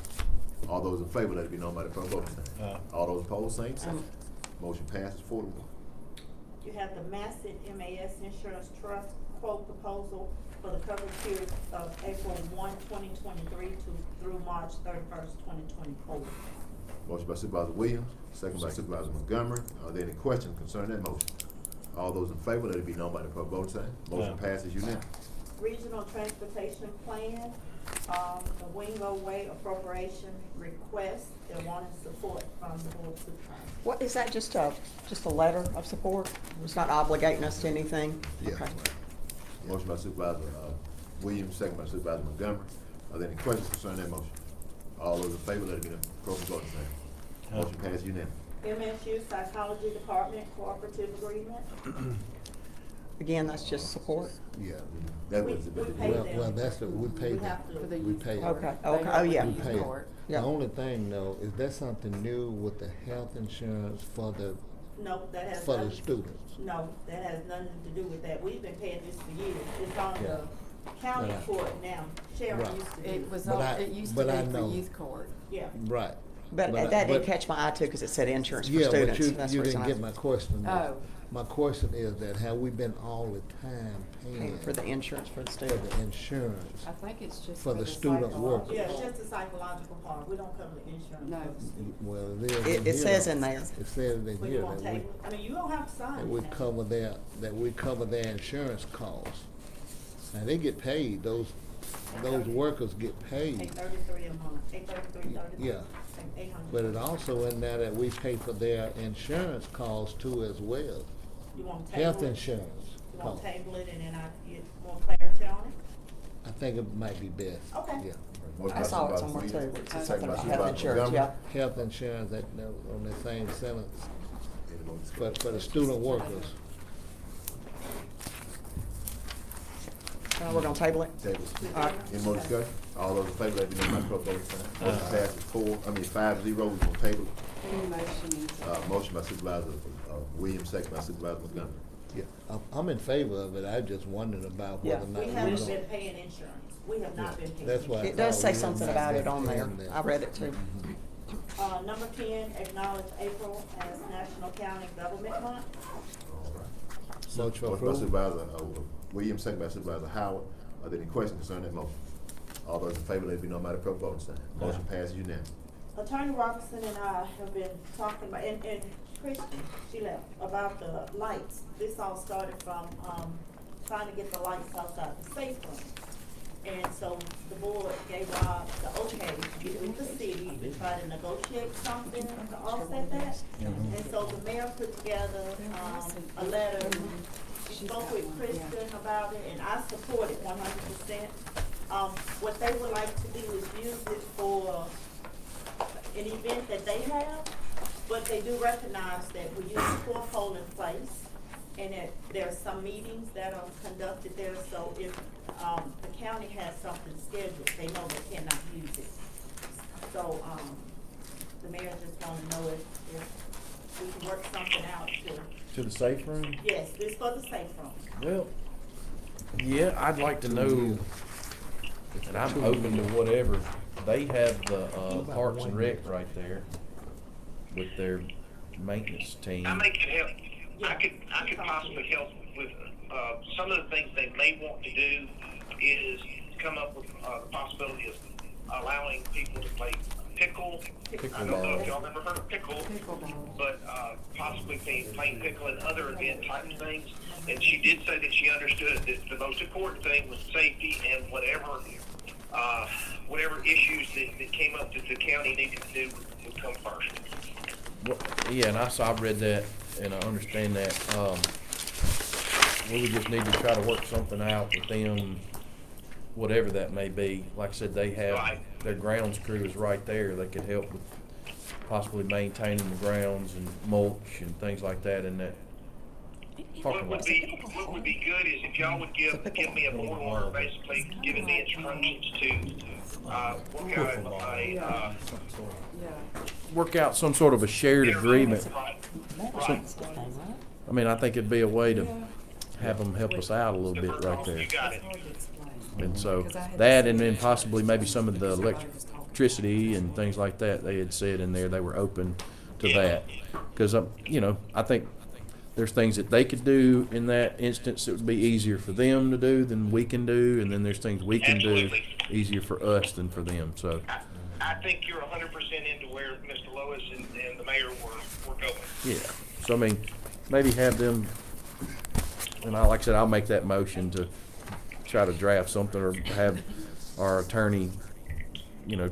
All those in favor, let it be known by the appropriate vote sign. All those opposed, same sign. Motion passes 4-1. You have the Massett MAS Insurance Trust quote proposal for the coverage period of April 1, 2023 through March 31st, 2024. Motion by Supervisor Williams, second by Supervisor Montgomery. Are there any questions concerning that motion? All those in favor, let it be known by the appropriate vote sign. Motion passes unanimously. Regional Transportation Plan, the Wingo Way appropriation request, they wanted support from the Board of Supervisors. What, is that just a letter of support? It's not obligating us to anything? Yeah. Okay. Motion by Supervisor Williams, second by Supervisor Montgomery. Are there any questions concerning that motion? All those in favor, let it be the appropriate vote sign. Motion passes unanimously. MSU Psychology Department Cooperative Agreement. Again, that's just support? Yeah. That was the Well, that's what we pay them. We pay them. Okay, okay, oh, yeah. We pay them. The Yeah. only thing though, is that something new with the health insurance for the, No, that has for the nothing. students? No, that has nothing to do with that. We've been paying this for years. It's on Yeah. the county Right. court now. Sharon Right. used to do. It was But on, I- it used to but I be for know. youth court. Yeah. Right. But that did catch my eye too, because it said insurance for Yeah, students. but That's you the reason didn't I get my question. though. Oh. My question is that have we been all the time paying for the insurance for the for students. the insurance I think it's just for the student workers? Yeah, it's just the psychological part. We don't cover the insurance. No. Well, it is It here. says in there. It says in Well, here you want that we, table, I mean, you don't have to sign that we it. cover their insurance costs. Now, they get paid, those workers get paid. $833 a month, $833.33. Yeah. $800. But it also in there that we pay for their insurance costs too as well. You want to table Health it? insurance You want costs. to table it and then I get more clarity on it? I think it might be best. Okay. Yeah. Motion I by saw it Supervisor somewhere too. Williams, It said second something by about health Supervisor insurance, Montgomery. yeah. Health insurance that on the same sentence, Any more discussion? but for the student workers. We're gonna table it? Table. All right. Any more discussion? All those in favor, let it be known by the appropriate vote sign. Motion passes 5-0. We're gonna table. Any motion is. Motion by Supervisor Williams, second by Supervisor Montgomery. Yeah, I'm in favor of it. I just wondered about Yeah. whether or not. We haven't been paying insurance. We have not been paying. That's why. It does say something about it on there. I read it too. Number 10, acknowledge April as National County Government Month. Motion for Motion by approval. Supervisor Williams, second by Supervisor Howard. Are there any questions concerning that motion? All those in favor, let it be known by the appropriate voting sign. Motion passes unanimously. Attorney Robinson and I have been talking about, and Christian, she left, about the lights. This all started from, trying to get the lights outside the safe room. And so the board gave Rob the okay to get with the city to try to negotiate something to offset that. And so the mayor put together, a letter. She spoke with Kristen about it, and I support it 100%. What they would like to do is use it for an event that they have, but they do recognize that we use a four-pole in place, and that there are some meetings that are conducted there, so if the county has something scheduled, they know they cannot use it. So, the mayor just wanna know if we can work something out To the safe room? yes, this for the safe room. Well, yeah, I'd like to know, and I'm open to whatever. They have the Parks and Rec right there with their maintenance team. I may can help. I could possibly help with some of the things they may want to do is come up with the possibility of allowing people to play pickle. I don't know if y'all ever heard of pickle, but possibly playing pickle and other event type things. And she did say that she understood that the most important thing was safety and whatever issues that came up that the county needed to do would come first. Well, yeah, and I read that and I understand that. We would just need to try to work something out with them, whatever that may be. Like I said, they have their grounds crew is right there. They could help with possibly maintaining the grounds and mulch and things like that in that parking lot. What would be good is if y'all would give me a board order, basically giving me instructions to Work out some sort of a shared agreement. Right. I mean, I think it'd be a way to have them help us out a little bit right there. You got it. And so that, and then possibly maybe some of the electricity and things like that, they had said in there they were open to that. Because, I think there's things that they could do in that instance that would be easier for them to do than we can do, and then there's things we can do easier for us than for them. So I think you're 100% into where Mr. Lois and the mayor were going. yeah, so I mean, maybe have them, and like I said, I'll make that motion to try to draft something or have our attorney,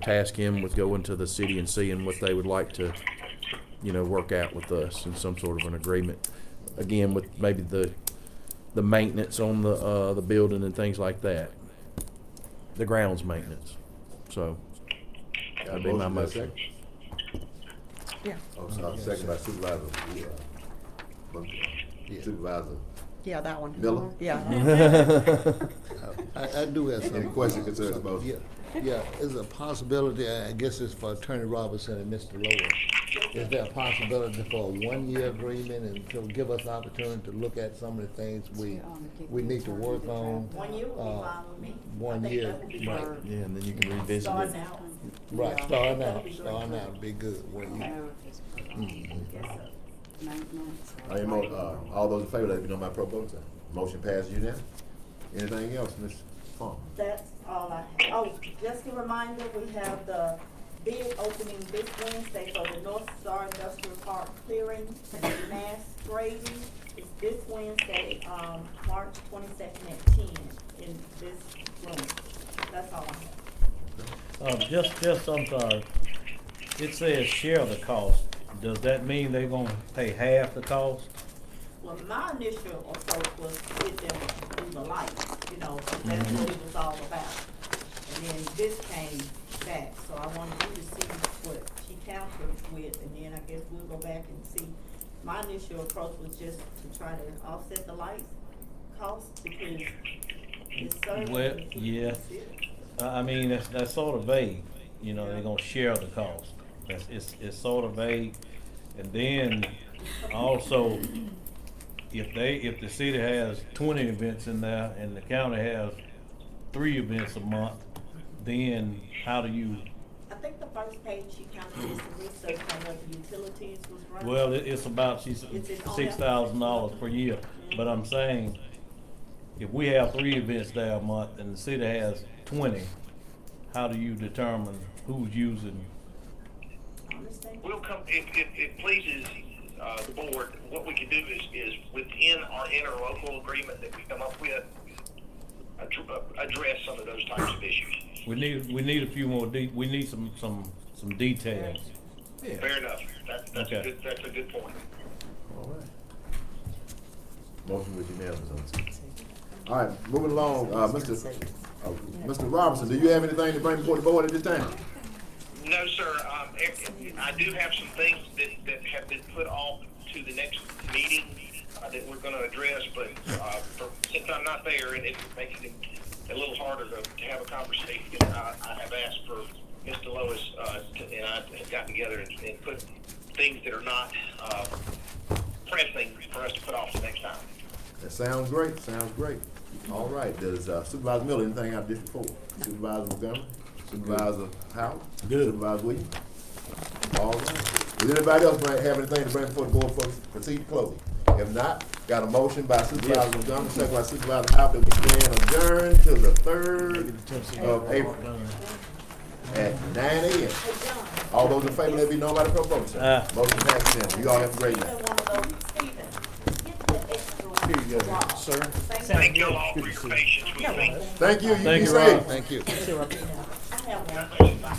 task him with going to the city and seeing what they would like to, work out with us in some sort of an agreement. Again, with maybe the maintenance on the building and things like that, the grounds maintenance. So that'd be my motion. Yeah. Oh, sorry, second by Supervisor. Supervisor. Yeah, that one. Miller? Yeah. I do have some. Any questions, concerns about? Yeah, is a possibility, I guess it's for Attorney Robinson and Mr. Lower. Is there a possibility for a 1-year agreement and to give us an opportunity to look at some of the things we need to work on? 1 year would be fine with me. 1 year, right. Yeah, and then you can revisit Start it. now. Right, starting out would be good, 1 year. All those in favor, let me know by pro vote. Motion passes unanimously. Anything else, Ms. Fong? That's all I have. Oh, just a reminder, we have the bid opening this Wednesday for the North Star Industrial Park clearing and mass grading. It's this Wednesday, March 22nd at 10 in this room. That's all I have. I'm sorry. It says share the cost. Does that mean they're gonna pay half the cost? Well, my initial approach was to get them through the lights, that's what it was all about. And then this came back, so I wanted you to see what she countered with, and then I guess we'll go back and see. My initial approach was just to try to offset the lights cost because it's service. Well, yeah. I mean, that's sort of vague, they're gonna share the cost. It's sort of vague. And then also, if the city has 20 events in there and the county has 3 events a month, then how do you? I think the first page she counted is the research on what the utilities was running. Well, it's about $6,000 per year. But I'm saying, if we have 3 events there a month and the city has 20, how do you determine who's using? We'll come, if it pleases the board, what we can do is within our interlocal agreement that we come up with, address some of those types of issues. We need a few more, we need some details. Yeah. Fair enough. That's a good point. All right. Motion with unanimous on this. All right, moving along, Mr. Robinson, do you have anything to bring before the board at this time? No, sir. I do have some things that have been put off to the next meeting that we're going to address, but since I'm not there and it makes it a little harder to have a conversation, I have asked for Mr. Lois and I have gotten together and put things that are not pressing for us to put off to next time. That sounds great, sounds great. All right, does Supervisor Miller, anything out of District 4? Supervisor Montgomery? Supervisor Howard? Good. Supervisor Williams? All right. Does anybody else have anything to bring before the board for proceed to closing? If not, got a motion by Supervisor Montgomery, second by Supervisor Howard, that we stand adjourned till the 3rd of April at 9 a.m. All those in favor, let it be known by the proposed sign. Motion passed unanimously. You all have a great night. Here you go, sir. Thank you all for your patience with me. Thank you. You Thank be you, safe. Rob. Thank you. I have one.